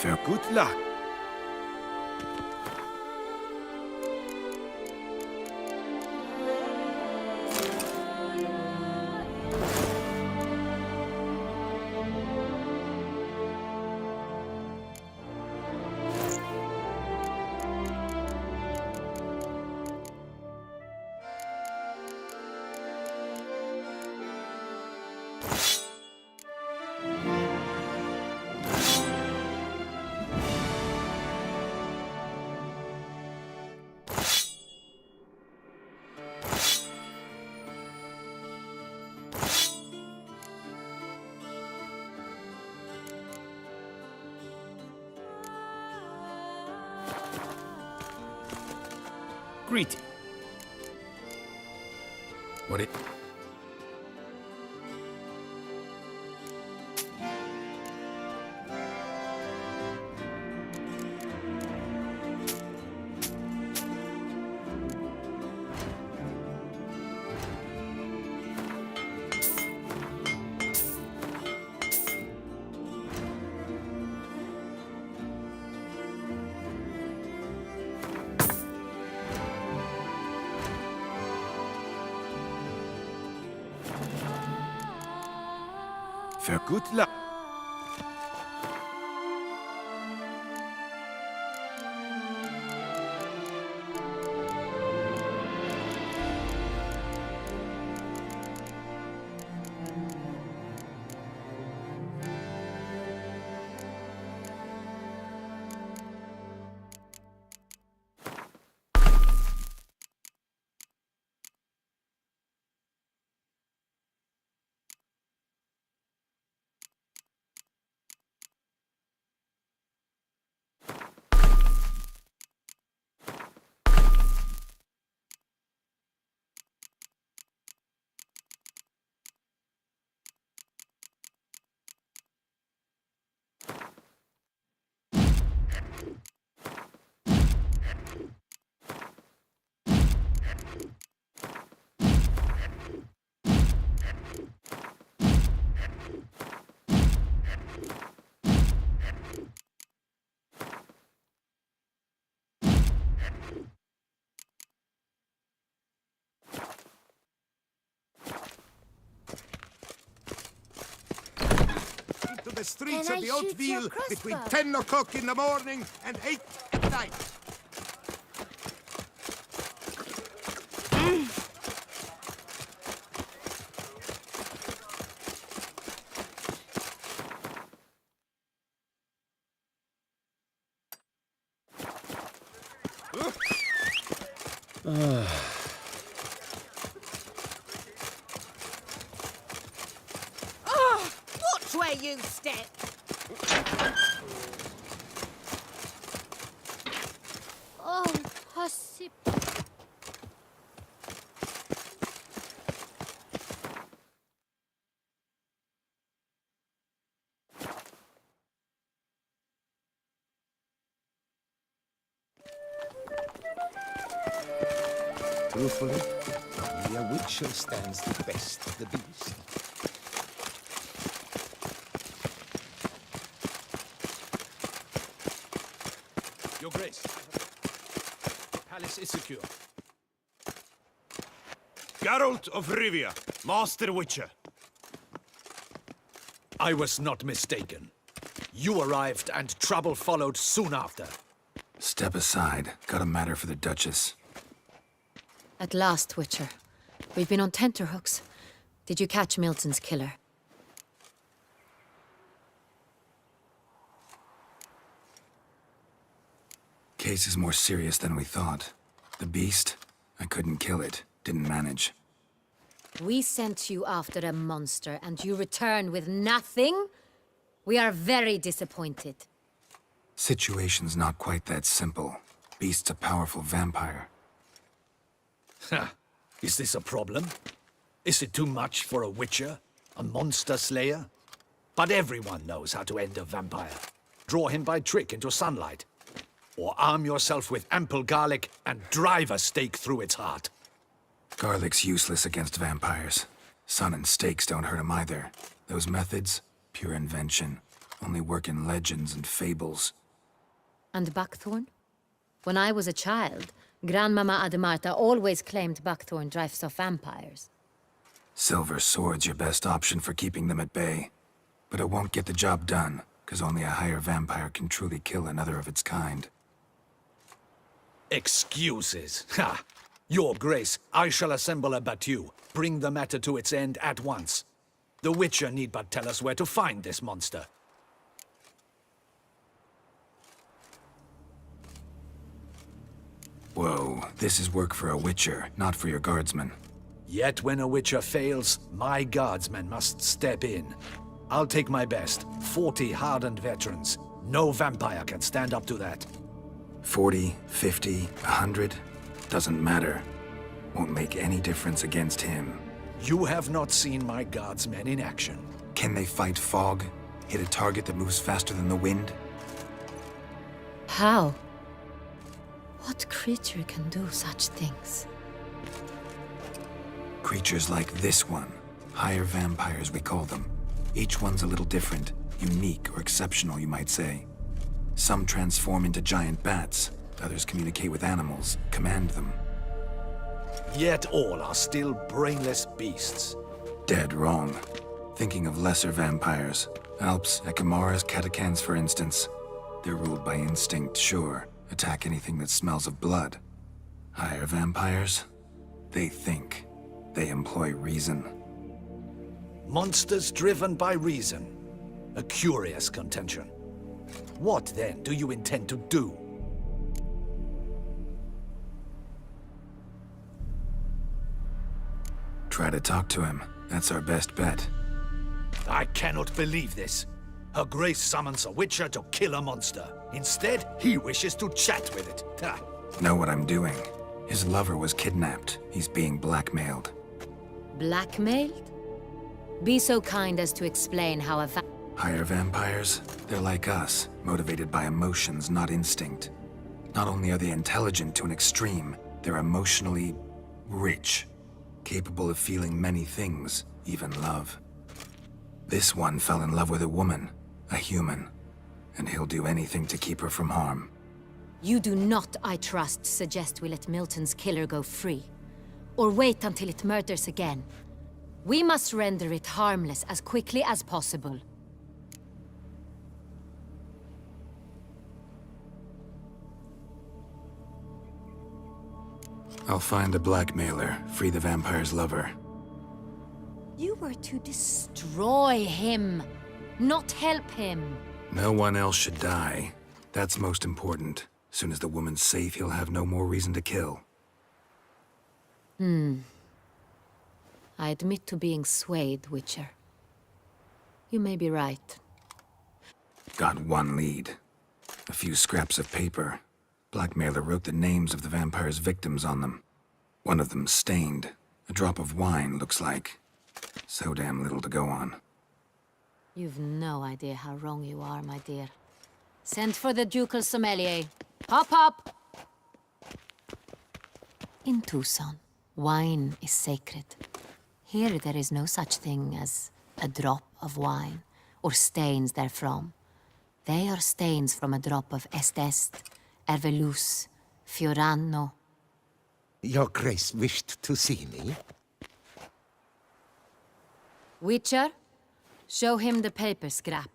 Fair. Good luck. Greeting. What it... For good luck. To the streets Can of I the shoot your Hauteville between crossbow? 10 o'clock in the morning and 8 at night. Watch where you step. Oh, Hasip. Truthfully, only a witcher stands the best of the beast. Your Grace. Palace is secure. Geralt of Rivia, Master Witcher. I was not mistaken. You arrived and trouble followed soon after. Step aside. Got a matter for the Duchess. At last, Witcher. We've been on tenterhooks. Did you catch Milton's killer? Case is more serious than we thought. The beast? I couldn't kill it. Didn't manage. We sent you after a monster, and you return with nothing? We are very disappointed. Situation's not quite that simple. Beast's a powerful vampire. Ha! Is this a problem? Is it too much for a Witcher? A monster slayer? But everyone knows how to end a vampire. Draw him by trick into sunlight. Or arm yourself with ample garlic and drive a stake through its heart. Garlic's useless against vampires. Sun and stakes don't hurt him either. Those methods, pure invention. only work in legends and fables. And Buckthorn? When I was a child, Grandmama Ademarta always claimed Buckthorn drives off vampires. Silver Sword's your best option for keeping them at bay. But it won't get the job done, because only a higher vampire can truly kill another of its kind. Excuses. Ha! Your Grace, I shall assemble a battue. Bring the matter to its end at once. The Witcher need but tell us where to find this monster. Whoa, this is work for a Witcher, not for your guardsmen. Yet when a Witcher fails, my guardsmen must step in. I'll take my best. 40 hardened veterans. No vampire can stand up to that. 40, 50, 100? Doesn't matter. Won't make any difference against him. You have not seen my guardsmen in action. Can they fight fog? Hit a target that moves faster than the wind? How? What creature can do such things? Creatures like this one. Higher vampires, we call them. Each one's a little different. Unique or exceptional, you might say. Some transform into giant bats. Others communicate with animals, command them. Yet all are still brainless beasts. Dead wrong. Thinking of lesser vampires. Alps, Ekamaras, Catacans, for instance. They're ruled by instinct, sure. Attack anything that smells of blood. Higher vampires? They think. They employ reason. Monsters driven by reason. A curious contention. What, then, do you intend to do? Try to talk to him. That's our best bet. I cannot believe this. Her Grace summons a Witcher to kill a monster. Instead, he wishes to chat with it. Ha. Know what I'm doing. His lover was kidnapped. He's being blackmailed. Blackmailed? Be so kind as to explain how a Higher vampires? They're like us, motivated by emotions, not instinct. Not only are they intelligent to an extreme, they're emotionally rich. Capable of feeling many things, even love. This one fell in love with a woman, a human, and he'll do anything to keep her from harm. You do not, I trust, suggest we let Milton's killer go free. Or wait until it murders again. We must render it harmless as quickly as possible. I'll find the blackmailer, free the vampire's lover. You were to destroy him, not help him. No one else should die. That's most important. Soon as the woman's safe, he'll have no more reason to kill. I admit to being swayed, Witcher. You may be right. Got one lead. A few scraps of paper. Blackmailer wrote the names of the vampire's victims on them. One of them stained. A drop of wine, looks like. So damn little to go on. You've no idea how wrong you are, my dear. Send for the ducal sommelier. Hop, hop! In Tucson, wine is sacred. Here there is no such thing as a drop of wine, or stains therefrom. They are stains from a drop of Est, Ervelus, Fiorano. Your Grace wished to see me? Witcher, show him the paper scrap.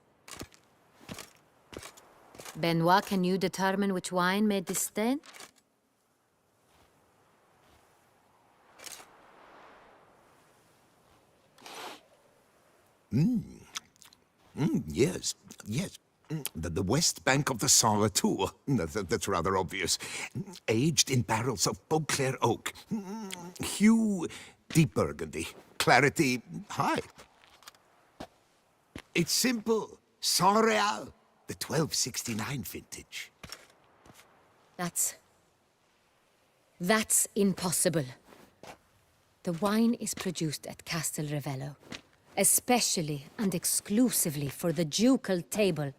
Benoit, can you determine which wine made this stain? Yes, yes. The west bank of the Saar too. That's rather obvious. Aged in barrels of Beauclair oak. Hue, deep burgundy. Clarity, high. It's simple. Saint Real, the 1269 vintage. That's impossible. The wine is produced at Castel Ravello, especially and exclusively for the ducal table.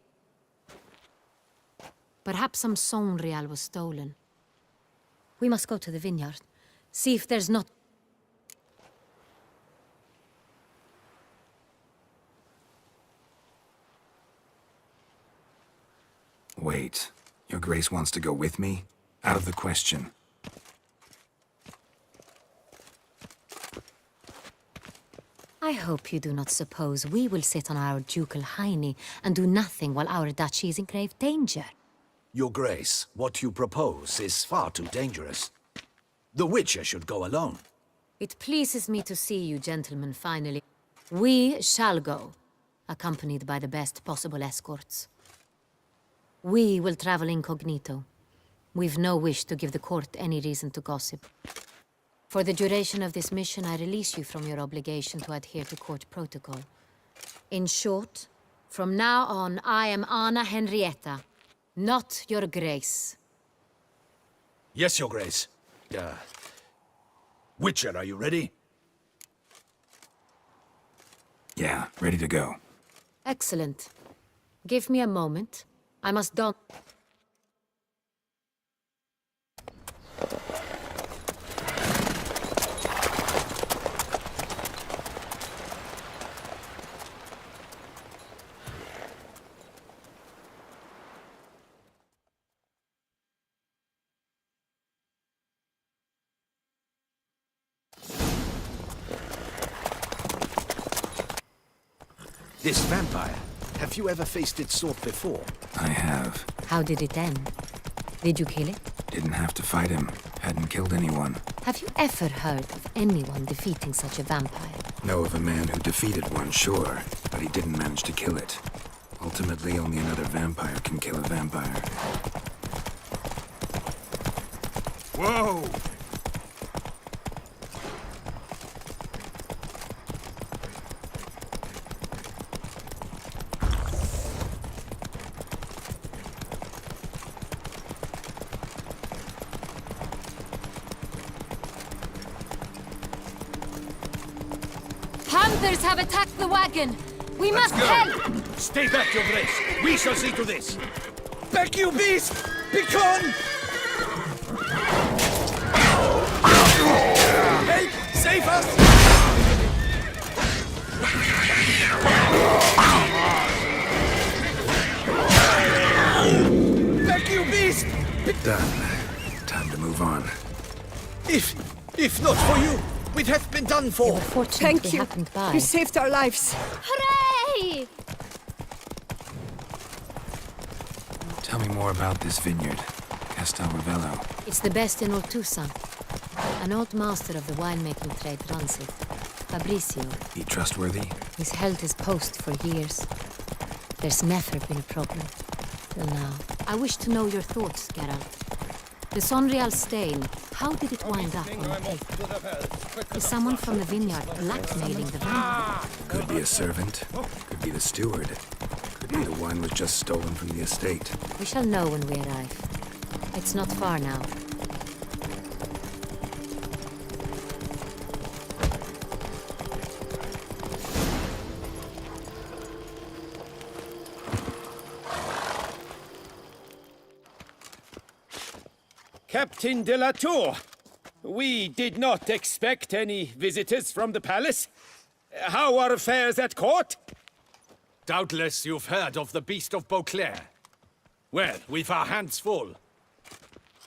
Perhaps some Saint Real was stolen. We must go to the vineyard, see if there's not... Wait. Your Grace wants to go with me? Out of the question. I hope you do not suppose we will sit on our ducal hiney and do nothing while our duchy is in grave danger. Your Grace, what you propose is far too dangerous. The Witcher should go alone. It pleases me to see you gentlemen finally. We shall go, accompanied by the best possible escorts. We will travel incognito. We've no wish to give the court any reason to gossip. For the duration of this mission, I release you from your obligation to adhere to court protocol. In short, from now on, I am Anna Henrietta, not your Grace. Yes, Your Grace. Witcher, are you ready? Yeah, ready to go. Excellent. Give me a moment. I must don... This vampire, have you ever faced its sort before? I have. How did it end? Did you kill it? Didn't have to fight him. Hadn't killed anyone. Have you ever heard of anyone defeating such a vampire? Know of a man who defeated one, sure, but he didn't manage to kill it. Ultimately, only another vampire can kill a vampire. Whoa! Hunters have attacked the wagon! We must help! Stay back, Your Grace. We shall see to this. Back, you beast! Begone! Help! Save us! Back, you beast! Done. Time to move on. If not for you, we'd have been done for. Thank you. You saved our lives. Hooray! Tell me more about this vineyard. Castel Ravello. It's the best in Ortusa. An old master of the winemaking trade runs it. Fabricio. He trustworthy? He's held his post for years. There's never been a problem. Till now. I wish to know your thoughts, Geralt. The Sonreal stain, how did it wind up on the paper? Is someone from the vineyard blackmailing the vine? Could be a servant. Could be the steward. Could be the wine was just stolen from the estate. We shall know when we arrive. It's not far now. Captain de la Tour, we did not expect any visitors from the palace. How are affairs at court? Doubtless you've heard of the Beast of Beauclair. Well, we've our hands full.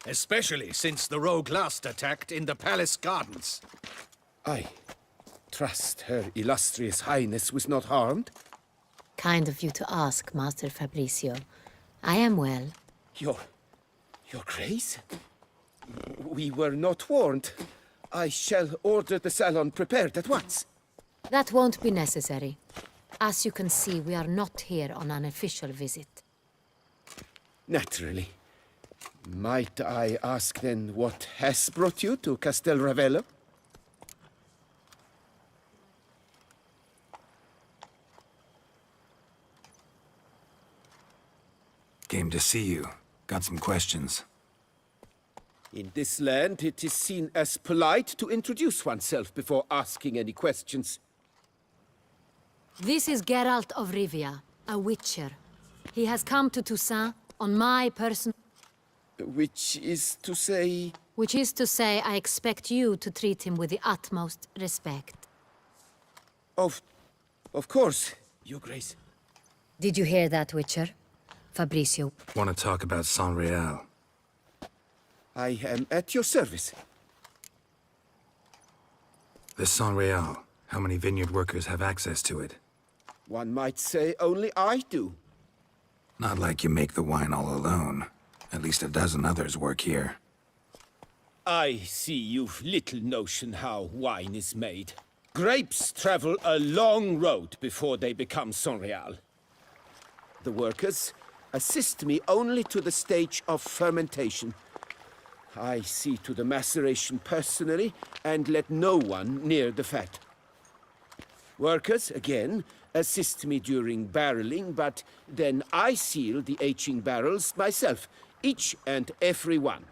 Especially since the rogue last attacked in the palace gardens. I trust Her Illustrious Highness was not harmed. Kind of you to ask, Master Fabricio. I am well. Your Grace? We were not warned. I shall order the salon prepared at once. That won't be necessary. As you can see, we are not here on an official visit. Naturally. Might I ask then what has brought you to Castel Ravello? Came to see you. Got some questions. In this land, it is seen as polite to introduce oneself before asking any questions. This is Geralt of Rivia, a witcher. He has come to Toussaint on my person... Which is to say... Which is to say, I expect you to treat him with the utmost respect. Of course, Your Grace. Did you hear that, Witcher? Fabricio, Want to talk about San Real? I am at your service. The San Real. How many vineyard workers have access to it? One might say only I do. Not like you make the wine all alone. At least a dozen others work here. I see you've little notion how wine is made. Grapes travel a long road before they become Sonreal. The workers assist me only to the stage of fermentation. I see to the maceration personally and let no one near the fat. Workers, again, assist me during barreling, but then I seal the aging barrels myself, each and every one.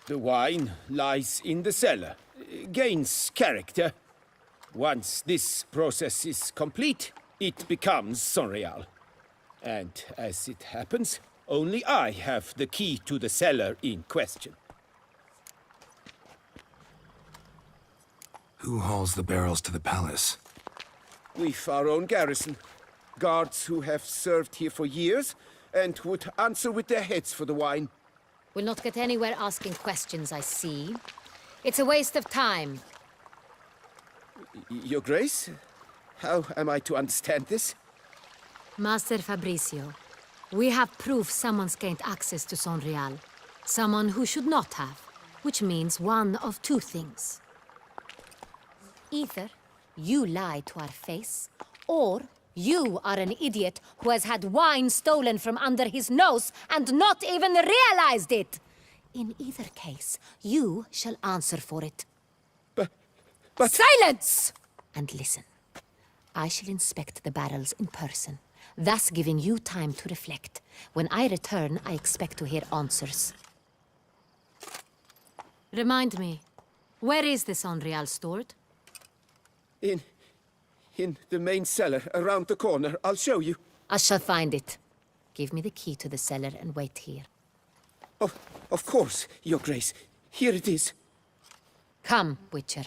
The wine lies in the cellar, gains character. Once this process is complete, it becomes Sonreal. And as it happens, only I have the key to the cellar in question. Who hauls the barrels to the palace? We've our own garrison. Guards who have served here for years and would answer with their heads for the wine. we'll not get anywhere asking questions, I see. It's a waste of time. Your Grace? How am I to understand this? Master Fabricio, we have proof someone's gained access to Sonreal. Someone who should not have, which means one of two things. Either you lie to our face, or you are an idiot who has had wine stolen from under his nose and not even realized it. In either case, you shall answer for it. But... Silence! And listen. I shall inspect the barrels in person, thus giving you time to reflect. When I return, I expect to hear answers. Remind me, where is the Sonreal stored? In the main cellar, around the corner. I'll show you. I shall find it. Give me the key to the cellar and wait here. Oh, of course, Your Grace. Here it is. Come, Witcher.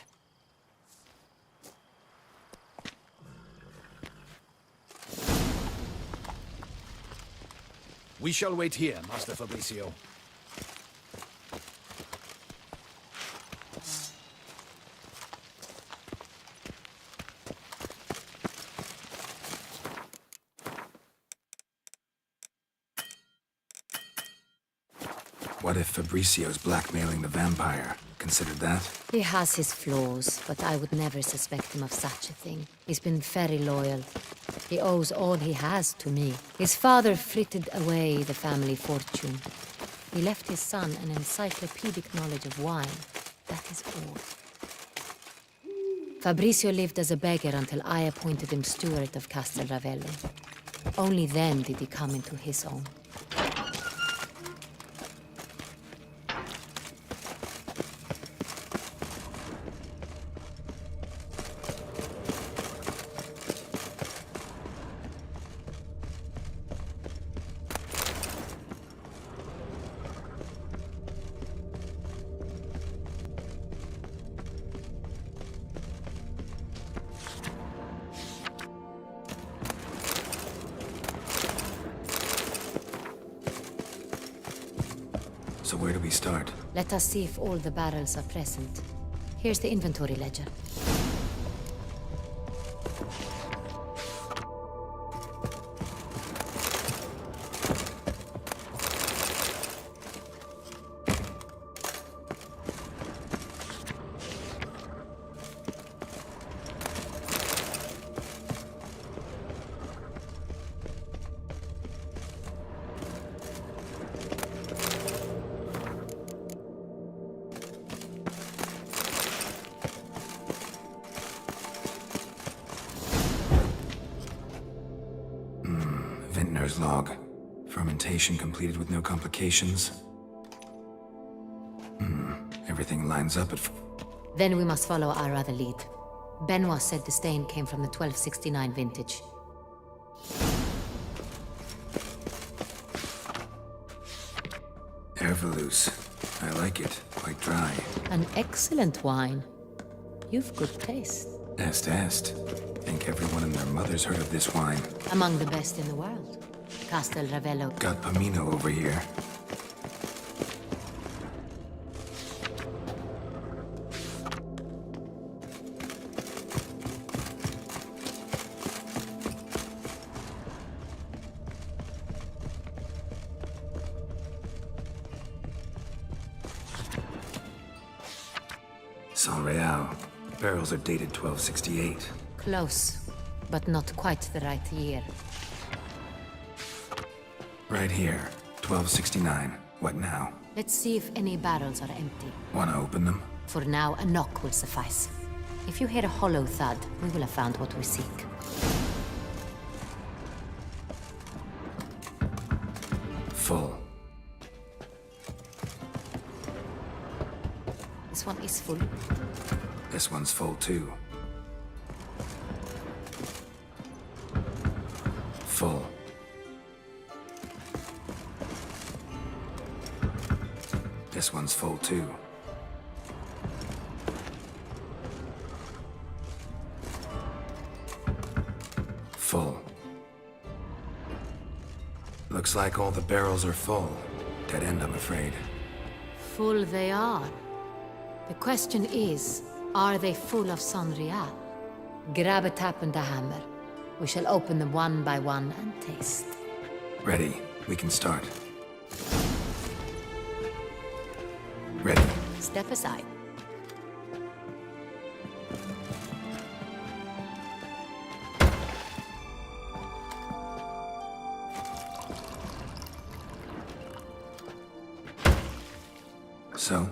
We shall wait here, Master Fabricio. What if Fabricio's blackmailing the vampire? Considered that? He has his flaws, but I would never suspect him of such a thing. He's been very loyal. He owes all he has to me. His father frittered away the family fortune. He left his son an encyclopedic knowledge of wine. That is all. Fabricio lived as a beggar until I appointed him steward of Castel Ravello. Only then did he come into his own. So where do we start? Let us see if all the barrels are present. Here's the inventory ledger. Vintner's log. Fermentation completed with no complications. Everything lines up at... Then we must follow our other lead. Benoit said the stain came from the 1269 vintage. Ervelous. I like it. Quite dry. An excellent wine. You've good taste. Est. Think everyone and their mother's heard of this wine. Among the best in the world. Castel Ravello. Got Pomino over here. San Real. Barrels are dated 1268. Close, but not quite the right year. Right here, 1269. What now? Let's see if any barrels are empty. Wanna open them? For now, a knock will suffice. If you hear a hollow thud, we will have found what we seek. Full. This one is full. This one's full too. Full. This one's full too. Full. Looks like all the barrels are full. Dead end, I'm afraid. Full they are. The question is, are they full of San Real? Grab a tap and a hammer. We shall open them one by one and taste. Ready. We can start. Ready. Step aside. So?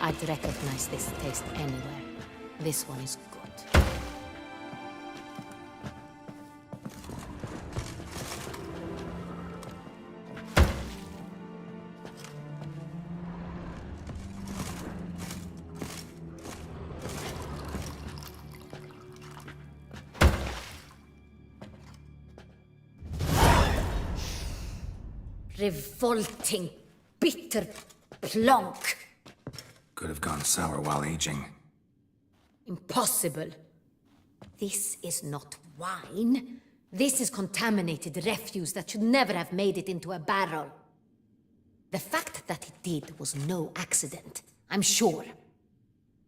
I'd recognize this taste anywhere. This one is good. Revolting, bitter plonk. Could have gone sour while aging. Impossible. This is not wine. This is contaminated refuse that should never have made it into a barrel. The fact that it did was no accident, I'm sure.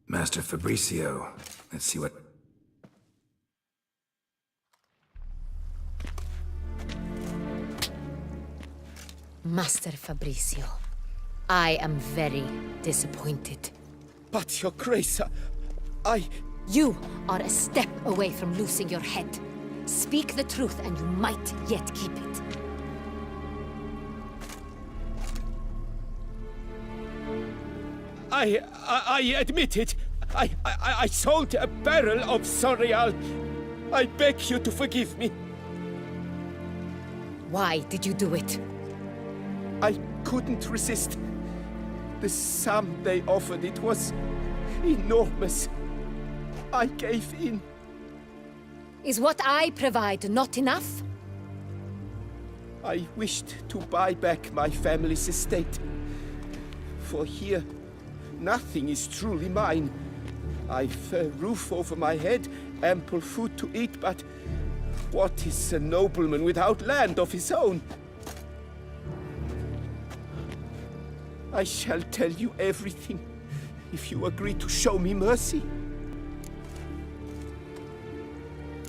Master Fabricio. Let's see what... Master Fabricio, I am very disappointed. But, Your Grace, I... You are a step away from losing your head. Speak the truth and you might yet keep it. I admit it. I sold a barrel of San Real. I beg you to forgive me. Why did you do it? I couldn't resist. The sum they offered, it was enormous. I gave in. Is what I provide not enough? I wished to buy back my family's estate. For here, nothing is truly mine. I've a roof over my head, ample food to eat, but what is a nobleman without land of his own? I shall tell you everything, if you agree to show me mercy.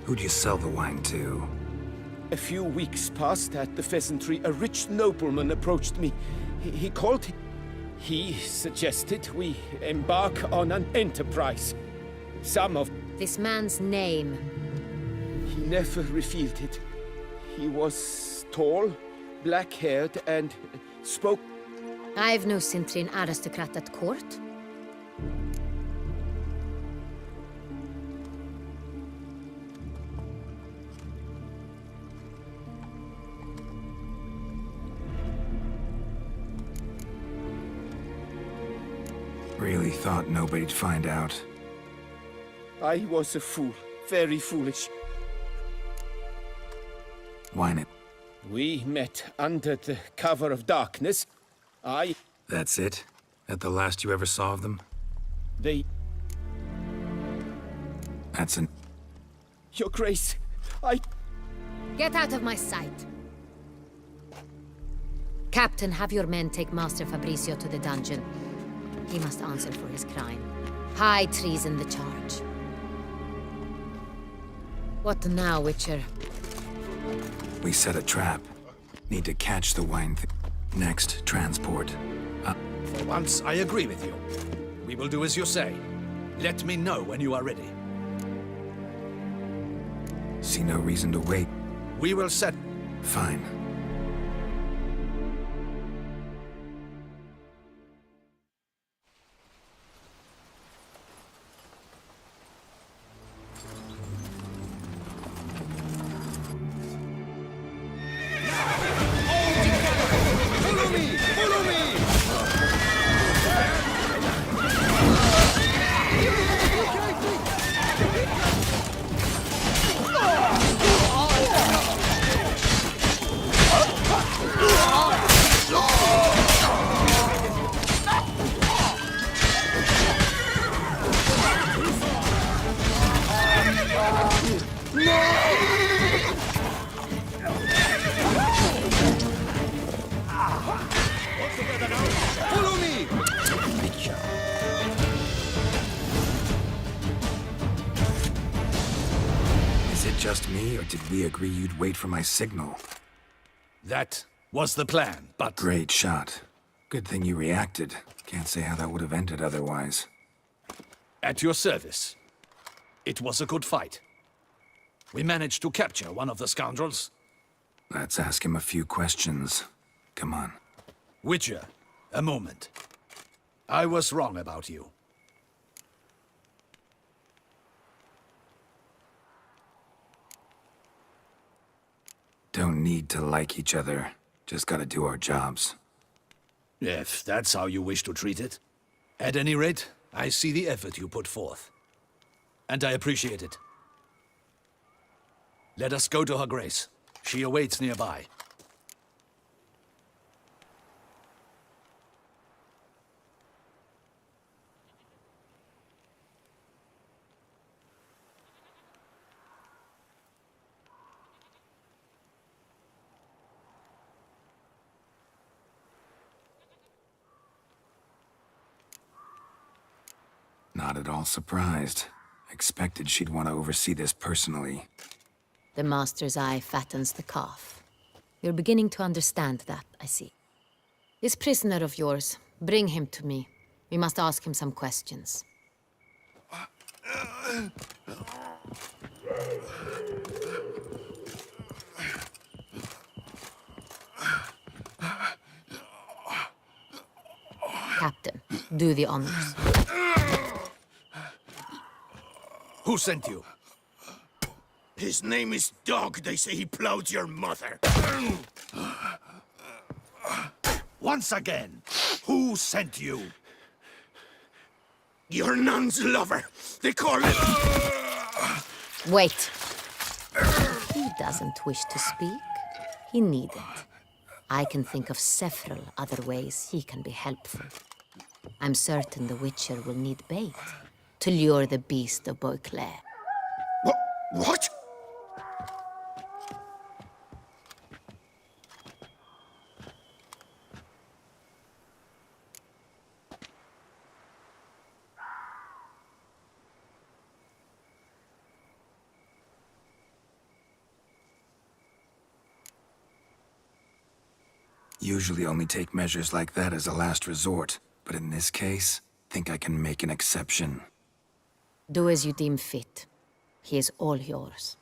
Who'd you sell the wine to? A few weeks past at the pheasantry, a rich nobleman approached me. He called... He suggested we embark on an enterprise. Some of... This man's name. He never revealed it. He was tall, black-haired, and spoke... I've no Cintrin aristocrat at court. Really thought nobody'd find out. I was a fool. Very foolish. Wine it. We met under the cover of darkness. That's it? At the last you ever saw of them? They... That's an... Your Grace, Get Get out of my sight. Captain, have your men take Master Fabrizio to the dungeon. He must answer for his crime. High treason the charge. What now, Witcher? We set a trap. Need to catch the wine next, transport. For once, I agree with you. We will do as you say. Let me know when you are ready. See no reason to wait. We will set... Fine. Just me, or did we agree you'd wait for my signal? That was the plan, but... Great shot. Good thing you reacted. Can't say how that would have ended otherwise. At your service. It was a good fight. We managed to capture one of the scoundrels. Let's ask him a few questions. Come on. Witcher, a moment. I was wrong about you. Don't need to like each other. Just gotta do our jobs. If that's how you wish to treat it. At any rate, I see the effort you put forth. And I appreciate it. Let us go to her grace. She awaits nearby. Not at all surprised. Expected she'd want to oversee this personally. The Master's eye fattens the calf. You're beginning to understand that, I see. This prisoner of yours, bring him to me. We must ask him some questions. Captain, do the honors. Who sent you? His name is Dog. They say he plowed your mother. Once again, who sent you? Your nun's lover. They call it... Wait. He doesn't wish to speak. He needn't. I can think of several other ways he can be helpful. I'm certain the Witcher will need bait to lure the beast of Beauclair. What? Usually only take measures like that as a last resort, but in this case, think I can make an exception. Do as you deem fit. He is all yours.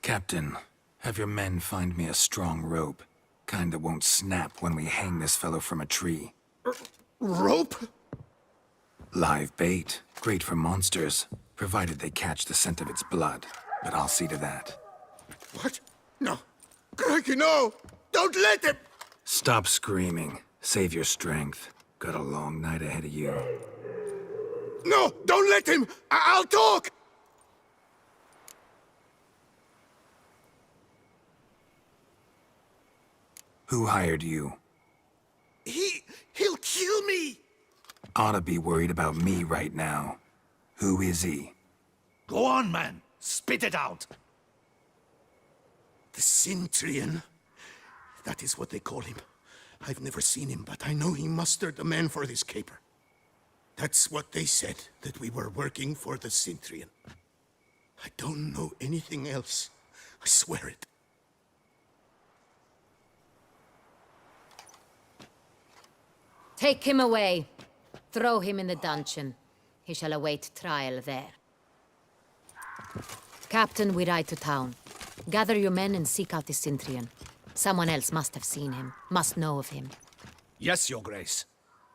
Captain, have your men find me a strong rope. Kind that won't snap when we hang this fellow from a tree. Rope? Live bait. Great for monsters, provided they catch the scent of its blood. But I'll see to that. What? No. Crikey, no! Don't let him! Stop screaming. Save your strength. Got a long night ahead of you. No! Don't let him! I'll talk! Who hired you? He'll kill me! Ought to be worried about me right now. Who is he? Go on, man. Spit it out. The Cintrian? That is what they call him. I've never seen him, but I know he mustered the men for this caper. That's what they said, that we were working for the Cintrian. I don't know anything else. I swear it. Take him away. Throw him in the dungeon. He shall await trial there. Captain, we ride to town. Gather your men and seek out the Cintrian. Someone else must have seen him, must know of him. Yes, Your Grace.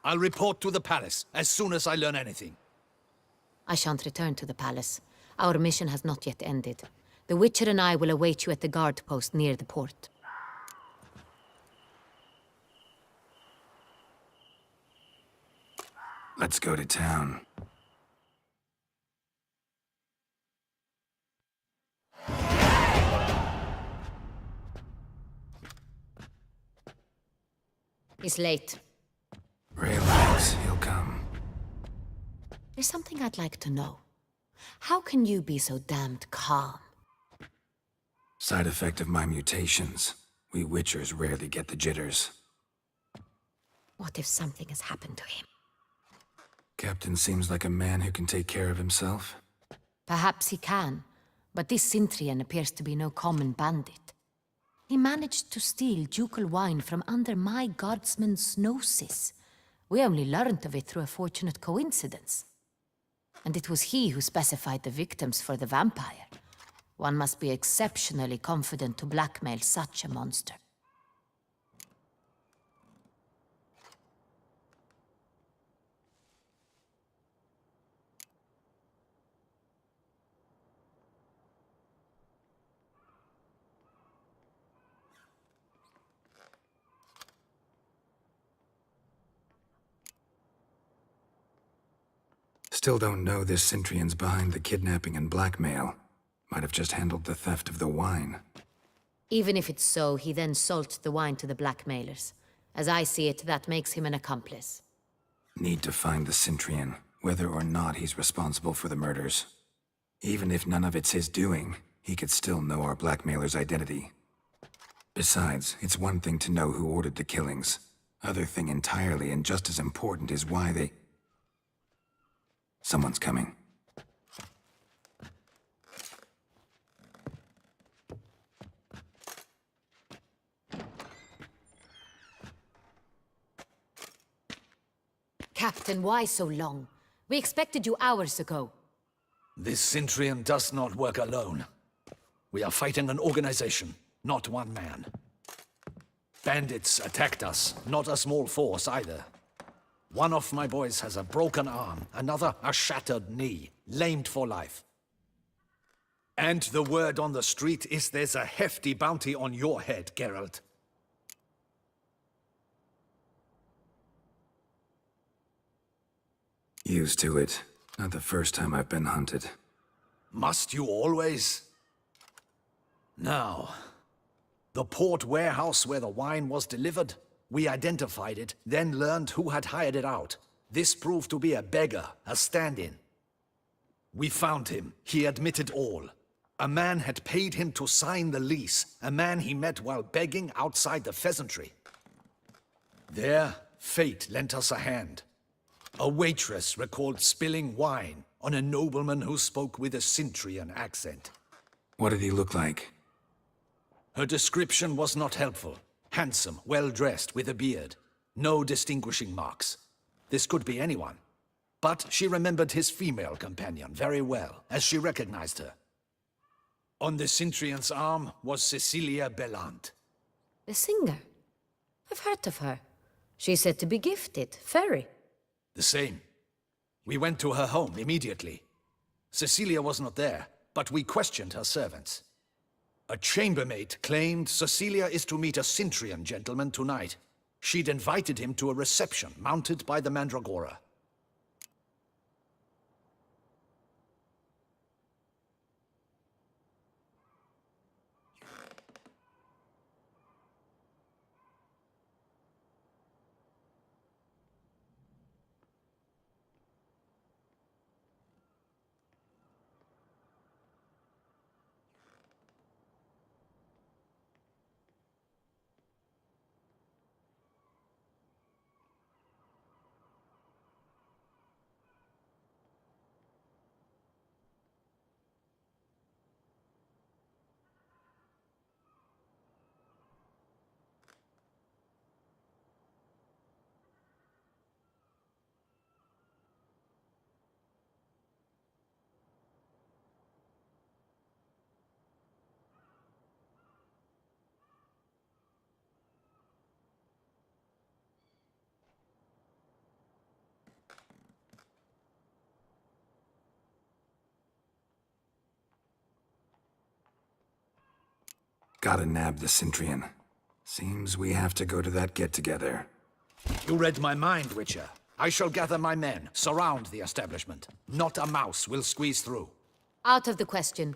I'll report to the palace as soon as I learn anything. I shan't return to the palace. Our mission has not yet ended. The Witcher and I will await you at the guard post near the port. Let's go to town. He's late. Relax, he'll come. There's something I'd like to know. How can you be so damned calm? Side effect of my mutations. We Witchers rarely get the jitters. What if something has happened to him? Captain seems like a man who can take care of himself. Perhaps he can, but this Cintrian appears to be no common bandit. He managed to steal ducal wine from under my guardsman's noses. We only learned of it through a fortunate coincidence. And it was he who specified the victims for the vampire. One must be exceptionally confident to blackmail such a monster. Still don't know this Cintrian's behind the kidnapping and blackmail. Might have just handled the theft of the wine. Even if it's so, he then sold the wine to the blackmailers. As I see it, that makes him an accomplice. Need to find the Cintrian, whether or not he's responsible for the murders. Even if none of it's his doing, he could still know our blackmailer's identity. Besides, it's one thing to know who ordered the killings. Other thing entirely, and just as important, is why they... Someone's coming. Captain, why so long? We expected you hours ago. This Cintrian does not work alone. We are fighting an organization, not one man. Bandits attacked us, not a small force either. One of my boys has a broken arm, another a shattered knee, lamed for life. And the word on the street is there's a hefty bounty on your head, Geralt. Used to it. Not the first time I've been hunted. Must you always? Now, the port warehouse where the wine was delivered, we identified it, then learned who had hired it out. This proved to be a beggar, a stand-in. We found him. He admitted all. A man had paid him to sign the lease, a man he met while begging outside the pheasantry. There, fate lent us a hand. A waitress recalled spilling wine on a nobleman who spoke with a Cintrian accent. What did he look like? Her description was not helpful. Handsome, well-dressed, with a beard. No distinguishing marks. This could be anyone. But she remembered his female companion very well, as she recognized her. On the Cintrian's arm was Cecilia Bellant. The singer? I've heard of her. She's said to be gifted, fairy. The same. We went to her home immediately. Cecilia was not there, but we questioned her servants. A chambermaid claimed Cecilia is to meet a Cintrian gentleman tonight. She'd invited him to a reception mounted by the Mandragora. Gotta nab the Cintrian. Seems we have to go to that get-together. You read my mind, Witcher. I shall gather my men, surround the establishment. Not a mouse will squeeze through. Out of the question.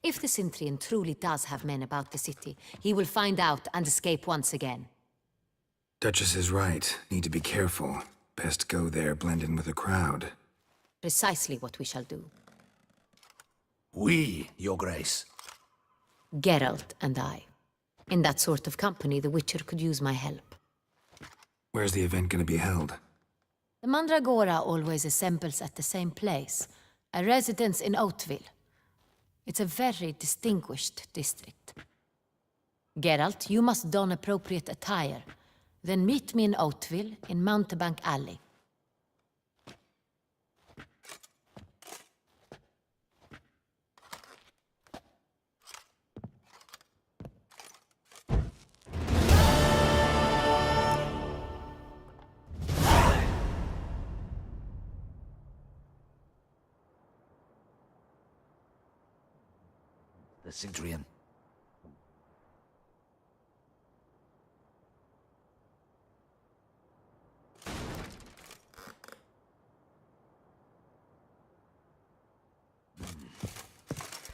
If the Cintrian truly does have men about the city, he will find out and escape once again. Duchess is right. Need to be careful. Best go there, blend in with the crowd. Precisely what we shall do. We, Your Grace. Geralt and I. In that sort of company, the Witcher could use my help. Where's the event gonna be held? The Mandragora always assembles at the same place, a residence in Oatville. It's a very distinguished district. Geralt, you must don appropriate attire. Then meet me in Oatville, in Mountebank Alley. The Cintrian.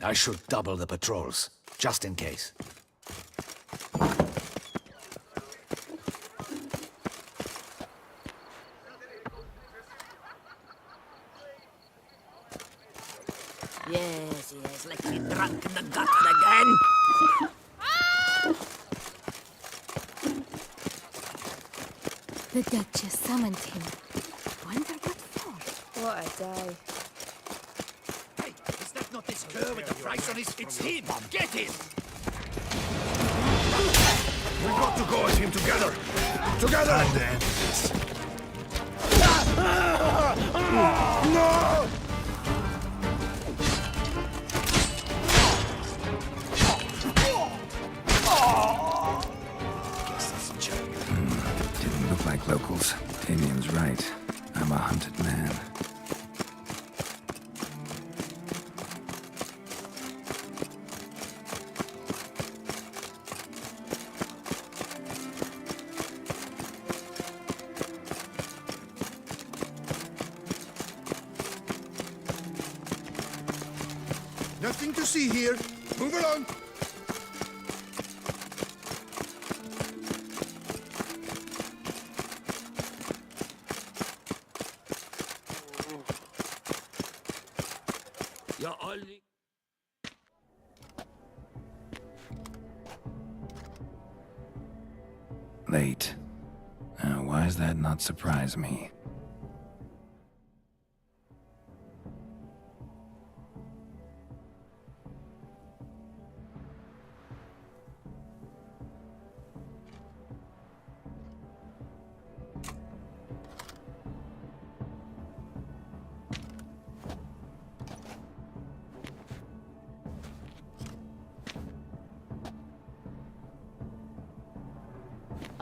I should double the patrols, just in case. Yes, let me drunk in the gutter again. The Duchess summoned him. Wonder what for? What a day. Hey, is that not this cur with the price on his... It's him! Get him! We've got to go at him together! Together! Time to end this. No! Didn't look like locals. Damien's right. I'm a hunted man. Nothing to see here. Move along. You're only... Late. Why does that not surprise me?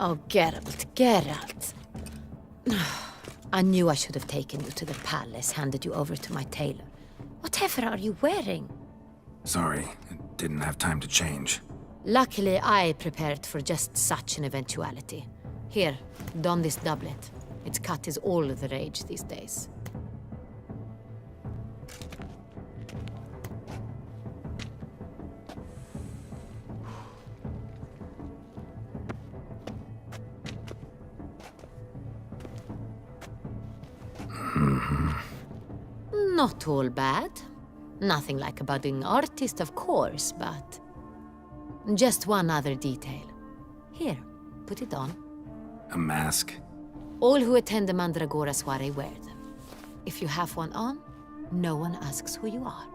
Oh, Geralt, Geralt. I knew I should have taken you to the palace, handed you over to my tailor. Whatever are you wearing? Sorry, didn't have time to change. Luckily, I prepared for just such an eventuality. Here, don this doublet. Its cut is all the rage these days. Not all bad. Nothing like a budding artist, of course, but... just one other detail. Here, put it on. A mask? All who attend the Mandragora soiree wear them. If you have one on, no one asks who you are.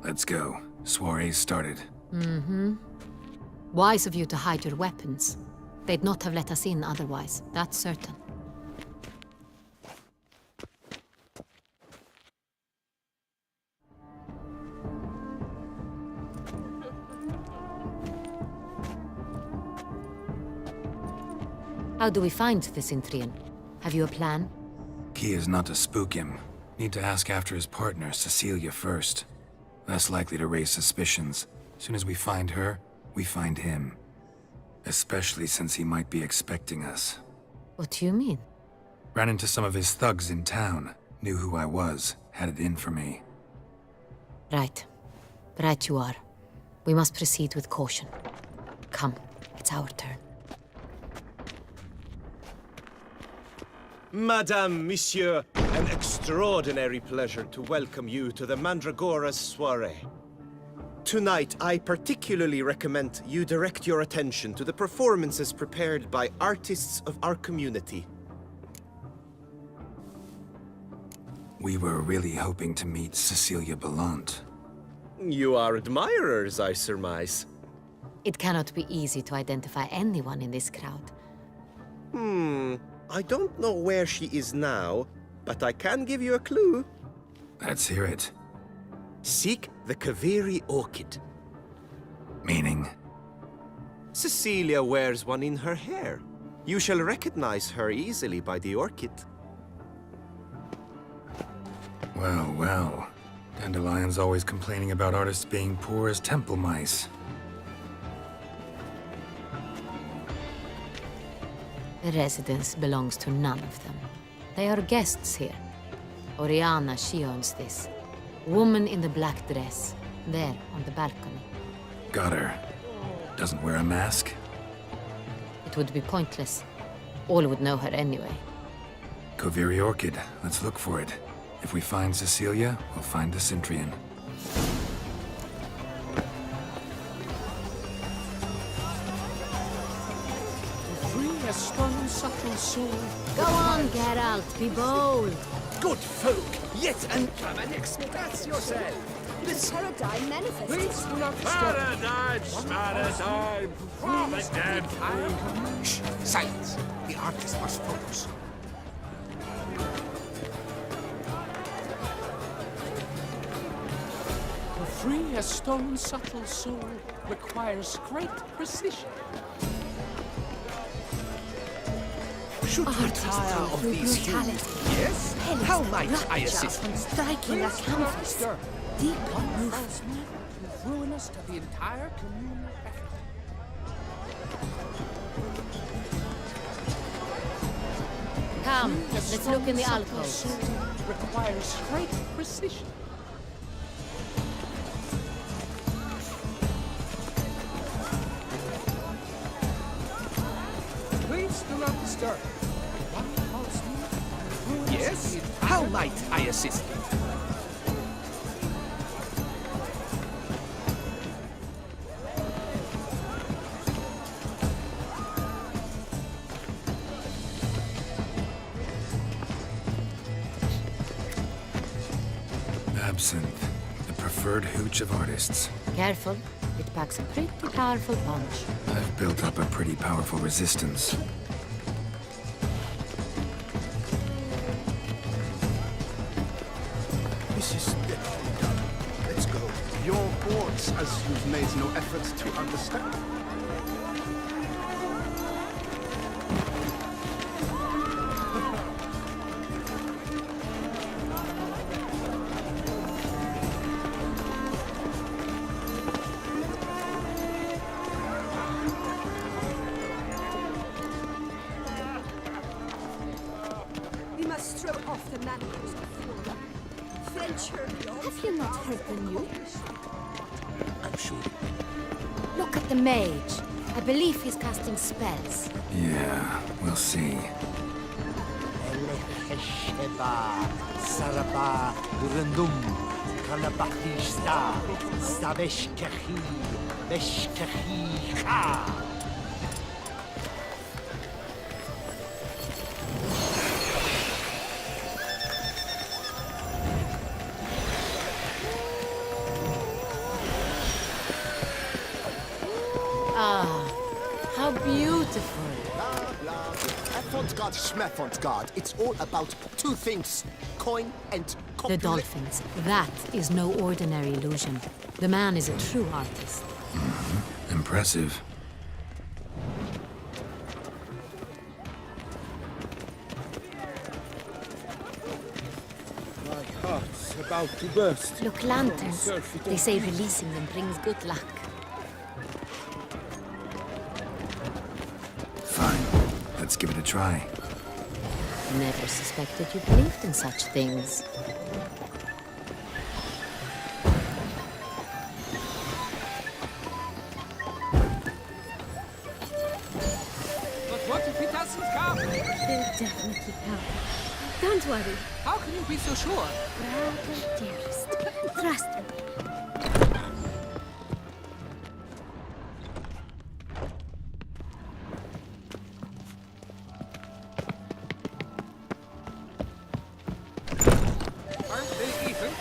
Let's go. Soiree's started. Mm-hmm. Wise of you to hide your weapons. They'd not have let us in otherwise, that's certain. How do we find the Cintrian? Have you a plan? Key is not to spook him. Need to ask after his partner, Cecilia, first. Less likely to raise suspicions. Soon as we find her, we find him. Especially since he might be expecting us. What do you mean? Ran into some of his thugs in town. Knew who I was. Had it in for me. Right. Right you are. We must proceed with caution. Come, it's our turn. Madame, Monsieur, an extraordinary pleasure to welcome you to the Mandragora's soiree. Tonight, I particularly recommend you direct your attention to the performances prepared by artists of our community. We were really hoping to meet Cecilia Belant. You are admirers, I surmise. It cannot be easy to identify anyone in this crowd. I don't know where she is now, but I can give you a clue. Let's hear it. Seek the Kaveri orchid. Meaning? Cecilia wears one in her hair. You shall recognize her easily by the orchid. Well, well. Dandelion's always complaining about artists being poor as temple mice. The residence belongs to none of them. They are guests here. Oriana, she owns this. Woman in the black dress, there on the balcony. Got her. Doesn't wear a mask? It would be pointless. All would know her anyway. Kaveri Orchid. Let's look for it. If we find Cecilia, we'll find the Cintrian. Free a strong, subtle soul. Go on, Geralt, be bold. Good folk, yet and come and express yourself. The paradigm manifested. Please do not Paradigm! From the dead! Shh! Silence! The artist must focus. To free a stone subtle soul requires great precision. Should we tire of these hues? Yes? How might I assist? From striking a canvas. Deep roof. Ruinous to the entire communal effort. Come, let's look in the alcove. Requires great precision. Please do not disturb. Yes? How might I assist you? Absinthe. The preferred hooch of artists. Careful, it packs a pretty powerful punch. I've built up a pretty powerful resistance. This is definitely done. Let's go. Your thoughts, as you've made no effort to understand. We must throw off the manacles before venture beyond. Have you not heard the news? I'm sure. Look at the mage. I believe he's casting spells. Yeah, we'll see. Ah, how beautiful. Avant-garde, schmavant-garde. It's all about two things. Coin and The dolphins. That is no ordinary illusion. The man is a true artist. Impressive. about to burst. Look, lanterns. They say releasing them brings good luck. Fine. Let's give it a try. Never suspected you believed in such things. But what if he doesn't come? They'll definitely come. Don't worry. How can you be so sure? Brother dearest, trust me. Aren't they even?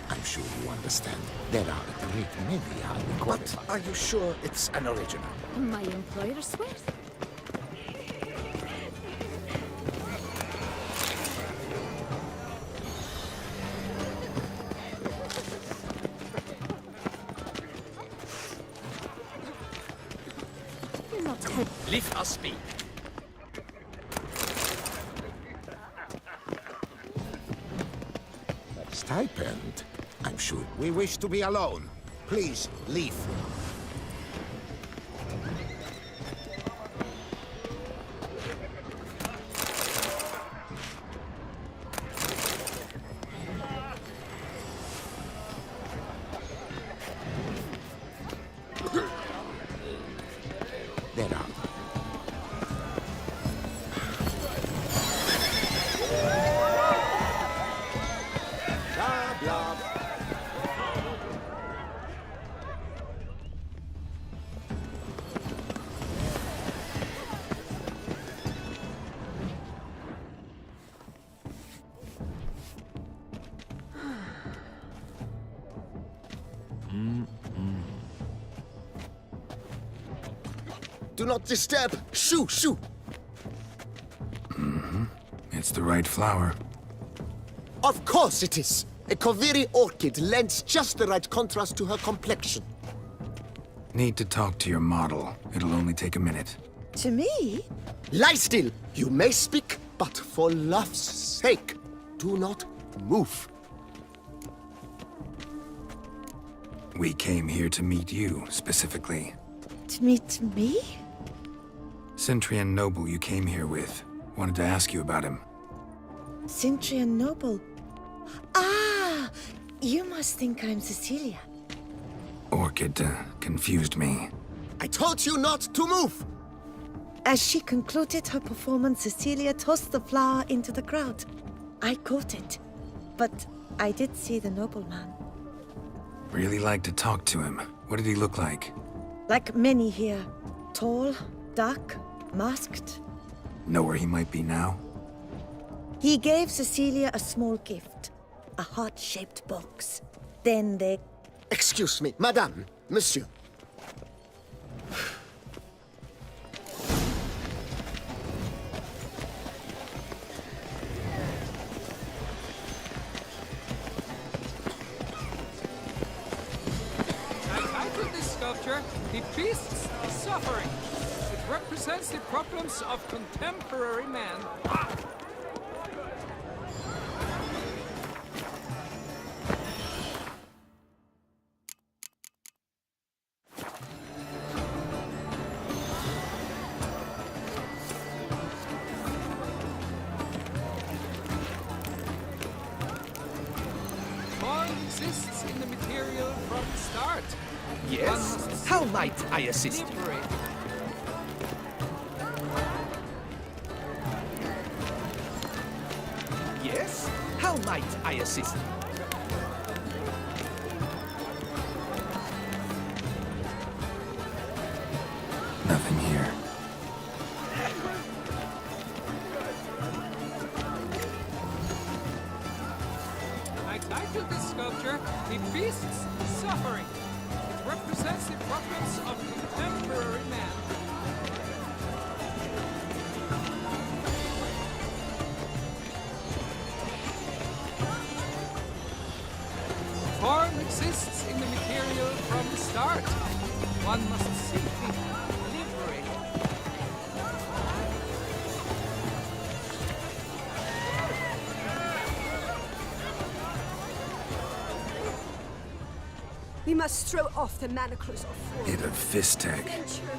I'm sure you understand. There are a great many highly qualified. But are you sure it's an original? My employer swears. You're not help. Leave us be. Stipend? I'm sure. We wish to be alone. Please, leave. There are. Blah, blah. Do not disturb! Shoo, shoo! It's the right flower. Of course it is! A Koviri orchid lends just the right contrast to her complexion. Need to talk to your model. It'll only take a minute. To me? Lie still! You may speak, but for love's sake, do not move. We came here to meet you, specifically. To meet me? Centrian noble you came here with. Wanted to ask you about him. Centrian noble. Ah! You must think I'm Cecilia. Orchid confused me. I told you not to move! As she concluded her performance, Cecilia tossed the flower into the crowd. I caught it, but I did see the nobleman. Really like to talk to him. What did he look like? Like many here. Tall, dark, masked. Know where he might be now? He gave Cecilia a small gift. A heart-shaped box. Then they... Excuse me, madame, monsieur. I titled this sculpture, The Beast's Suffering. It represents the problems of contemporary man. Form exists in the material from the start. Yes? How might I assist you? Liberate. Yes? How might I assist you? Nothing here. titled this sculpture, The Beast's Suffering. It represents the problems of contemporary man. Form exists in the material from the start. One must simply liberate it. We must throw off the manacles of form. Hit of fist tag.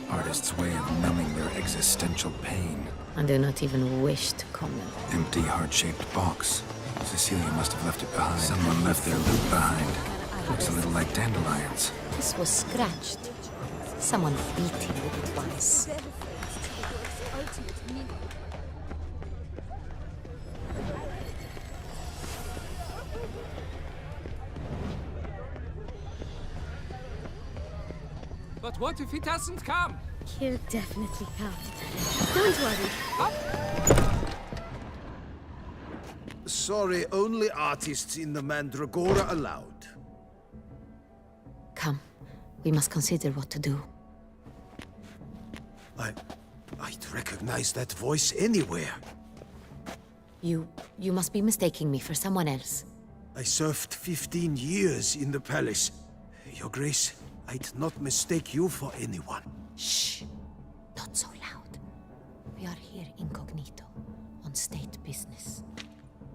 Artist's way of numbing their existential pain. I do not even wish to comment. Empty, heart-shaped box. Cecilia must have left it behind. Someone left their loot behind. Looks a little like dandelions. This was scratched. Someone beating with it once. But what if it hasn't come? He'll definitely come. Don't worry. Sorry, only artists in the Mandragora allowed. Come. We must consider what to do. I'd recognize that voice anywhere. You must be mistaking me for someone else. I served 15 years in the palace. Your Grace, I'd not mistake you for anyone. Shh. Not so loud. We are here incognito, on state business.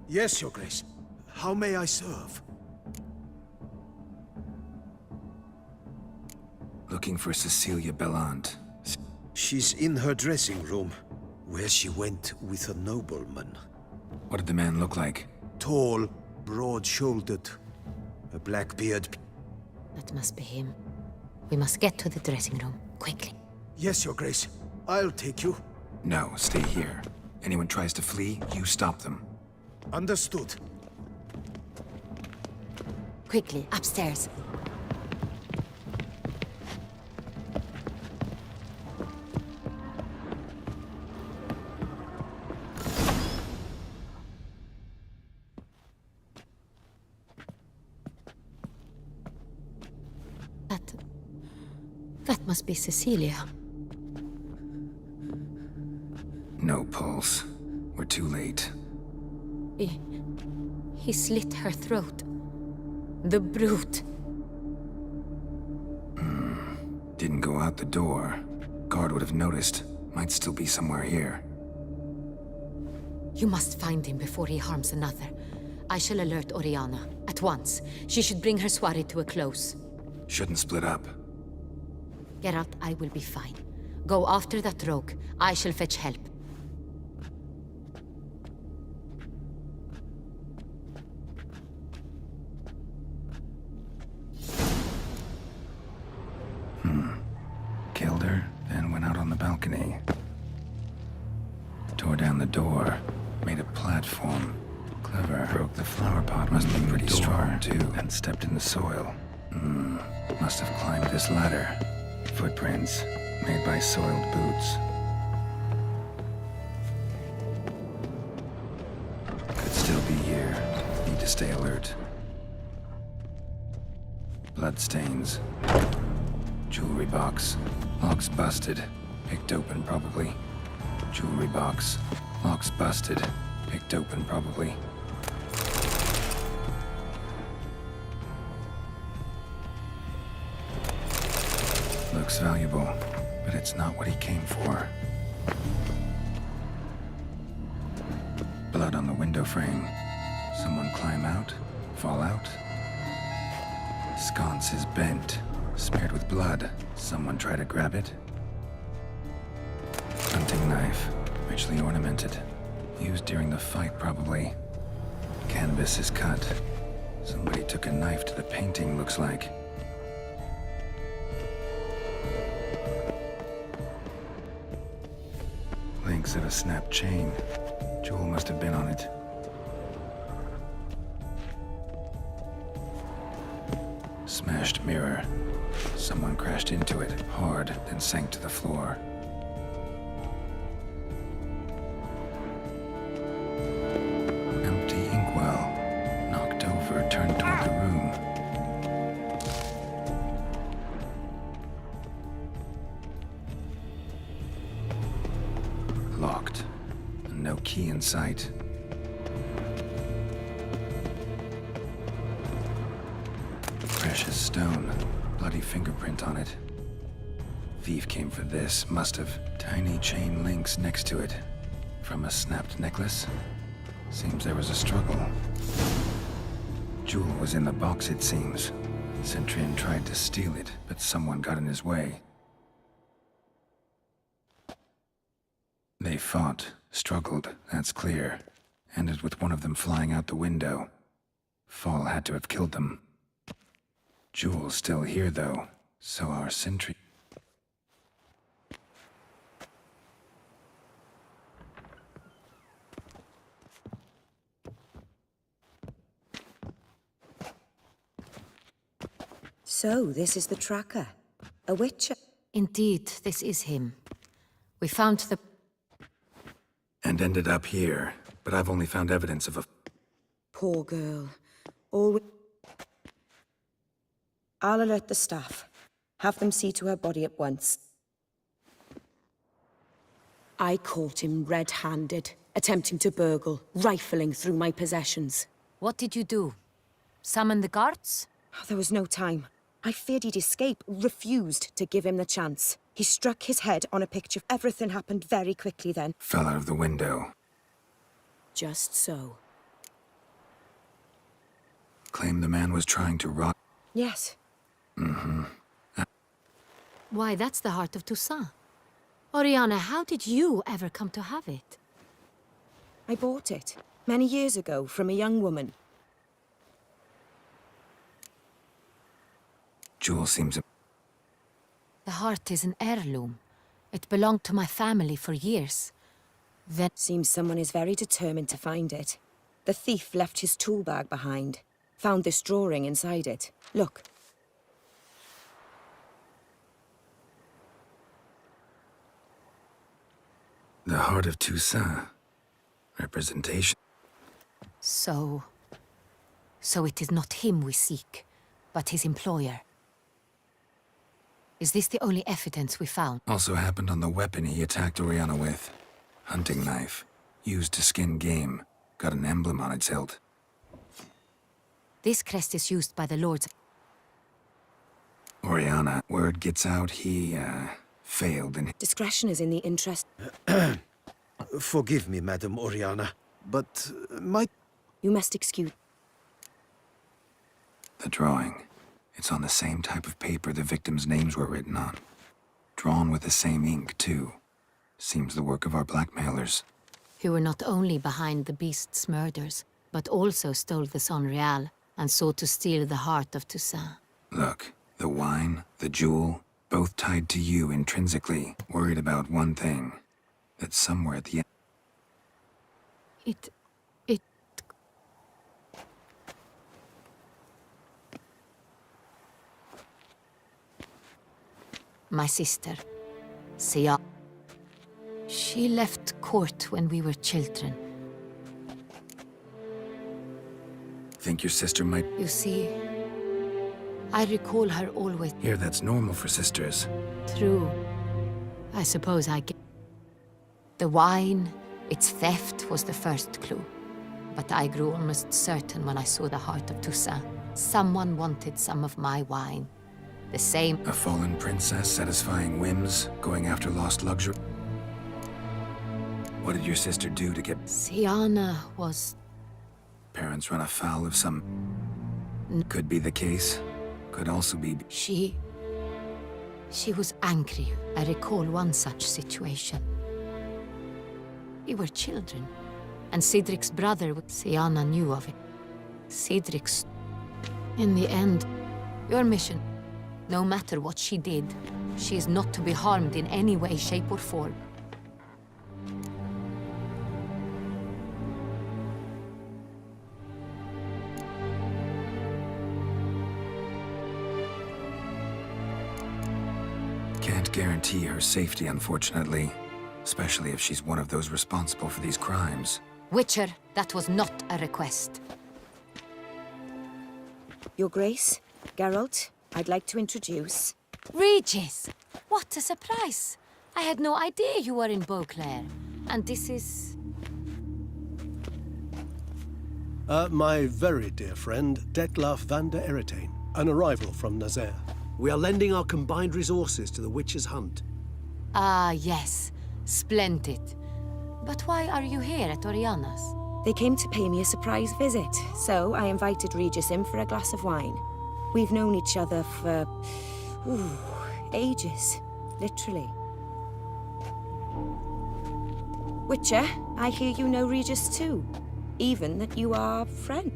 Yes, Your Grace. How may I serve? Looking for Cecilia Bellant. She's in her dressing room, where she went with a nobleman. What did the man look like? Tall, broad-shouldered, a black beard. That must be him. We must get to the dressing room, quickly. Yes, Your Grace. I'll take you. No, stay here. Anyone tries to flee, you stop them. Understood. Quickly, upstairs. That must be Cecilia. No pulse. We're too late. He slit her throat. The brute. Didn't go out the door. Guard would have noticed. Might still be somewhere here. You must find him before he harms another. I shall alert Oriana. At once. She should bring her soirée to a close. Shouldn't split up. Geralt, I will be fine. Go after that rogue. I shall fetch help. Killed her, then went out on the balcony. Tore down the door. Made a platform. Clever. Broke the flower pot. Must be pretty strong, too. And stepped in the soil. Must have climbed this ladder. Footprints, made by soiled boots. Could still be here. Need to stay alert. Bloodstains. Jewelry box. Lock's busted. Picked open, probably. Jewelry box. Lock's busted. Picked open, probably. Looks valuable, but it's not what he came for. Blood on the window frame. Someone climb out? Fall out? Sconce is bent, smeared with blood. Someone try to grab it? Hunting knife, richly ornamented. Used during the fight, probably. Canvas is cut. Somebody took a knife to the painting, looks like. Links of a snapped chain. Jewel must have been on it. Smashed mirror. Someone crashed into it, hard, then sank to the floor. Empty inkwell. Knocked over, turned sight. Precious stone. Bloody fingerprint on it. Thief came for this. Must have. Tiny chain links next to it. From a snapped necklace? Seems there was a struggle. Jewel was in the box, it seems. Centurion tried to steal it, but someone got in his way. They fought, struggled, that's clear. Ended with one of them flying out the window. Fall had to have killed them. Jewel's still here, though, so our sentry... So, this is the tracker. A witcher. Indeed, this is him. We found the... And ended up here, but I've only found evidence of a... Poor girl. Always... I'll alert the staff. Have them see to her body at once. I caught him red-handed, attempting to burgle, rifling through my possessions. What did you do? Summon the guards? There was no time. I feared he'd escape, refused to give him the chance. He struck his head on a picture. Everything happened very quickly then. Fell out of the window. Just so. Claimed the man was trying to rot... Yes. Mm-hmm. Why, that's the heart of Toussaint. Oriana, how did you ever come to have it? I bought it, many years ago, from a young woman. Jewel seems... The heart is an heirloom. It belonged to my family for years. Then... Seems someone is very determined to find it. The thief left his tool bag behind. Found this drawing inside it. Look. The heart of Toussaint. Representation. So it is not him we seek, but his employer. Is this the only evidence we found? Also happened on the weapon he attacked Oriana with. Hunting knife. Used to skin game. Got an emblem on its hilt. This crest is used by the lords. Oriana, word gets out, he, failed in... Discretion is in the interest... Forgive me, Madam Oriana, but my... You must excuse... The drawing. It's on the same type of paper the victims' names were written on. Drawn with the same ink, too. Seems the work of our blackmailers. Who were not only behind the beast's murders, but also stole the Son Real and sought to steal the heart of Toussaint. Look, the wine, the jewel, both tied to you intrinsically. Worried about one thing. That somewhere at the end... It... My sister, Sia. She left court when we were children. Think your sister might... You see, I recall her always... Here, that's normal for sisters. True. I suppose I get... The wine, its theft was the first clue. But I grew almost certain when I saw the heart of Toussaint. Someone wanted some of my wine. The same... A fallen princess satisfying whims, going after lost luxury. What did your sister do to get... Siana was... Parents run afoul of some... Could be the case. Could also be... She was angry. I recall one such situation. We were children, and Cedric's brother, Siana, knew of it. Cedric's... In the end, your mission, no matter what she did, she is not to be harmed in any way, shape, or form. Can't guarantee her safety, unfortunately. Especially if she's one of those responsible for these crimes. Witcher, that was not a request. Your Grace, Geralt, I'd like to introduce... Regis! What a surprise! I had no idea you were in Beauclair. And this is... My very dear friend, Detlef van der Eretain, an arrival from Nazaire. We are lending our combined resources to the Witcher's hunt. Ah, yes. Splendid. But why are you here at Oriana's? They came to pay me a surprise visit, so I invited Regis in for a glass of wine. We've known each other for... ages. Literally. Witcher, I hear you know Regis too. Even that you are friends.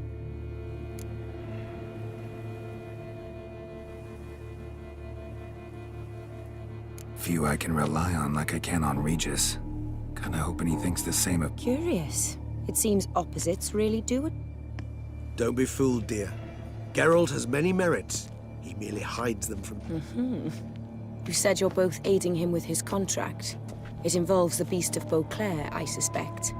Few I can rely on like I can on Regis. Kinda hoping he thinks the same of... Curious. It seems opposites really do it. Don't be fooled, dear. Geralt has many merits. He merely hides them from... You said you're both aiding him with his contract. It involves the Beast of Beauclair, I suspect.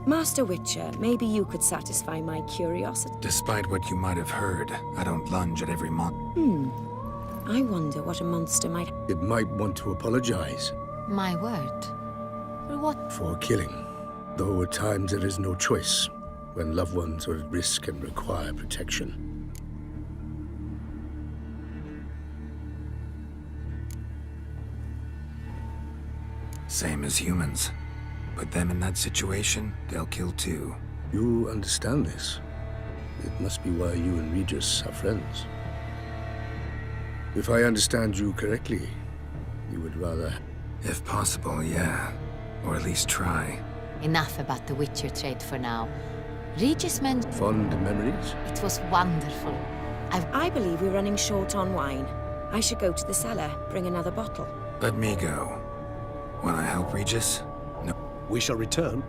Master Witcher, maybe you could satisfy my curiosity. Despite what you might have heard, I don't lunge at every I wonder what a monster might... It might want to apologize. My word. For what? For killing. Though at times there is no choice, when loved ones are at risk and require protection. Same as humans. Put them in that situation, they'll kill too. You understand this. It must be why you and Regis are friends. If I understand you correctly, you would rather... If possible, yeah. Or at least try. Enough about the Witcher trade for now. Regis meant... Fond memories? It was wonderful. I believe we're running short on wine. I should go to the cellar, bring another bottle. Let me go. When I help Regis? No. We shall return.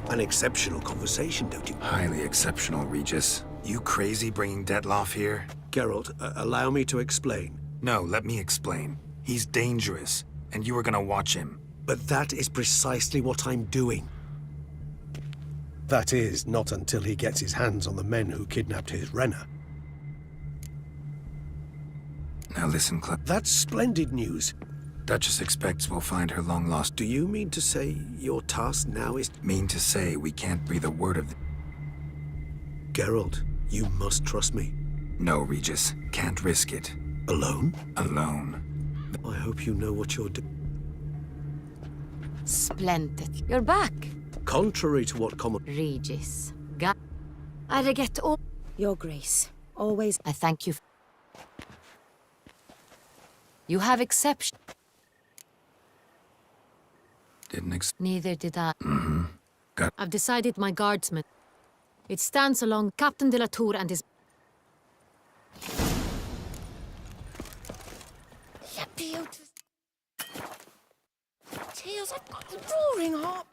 An exceptional conversation, don't you? Highly exceptional, Regis. You crazy bringing Detlef here? Geralt, allow me to explain. No, let me explain. He's dangerous, and you were gonna watch him. But that is precisely what I'm doing. That is, not until he gets his hands on the men who kidnapped his Renner. Now listen, That's splendid news. Duchess expects we'll find her long-lost... Do you mean to say your task now is... Mean to say we can't breathe a word of... Geralt, you must trust me. No, Regis. Can't risk it. Alone? Alone. I hope you know what you're doing. Splendid. You're back. Contrary to what common... Regis. I get all... Your Grace. Always... I thank you. You have exception. Neither did I. I've decided my guardsman. It stands along Captain de la Tour and his... Tears, I've got the drawing harp.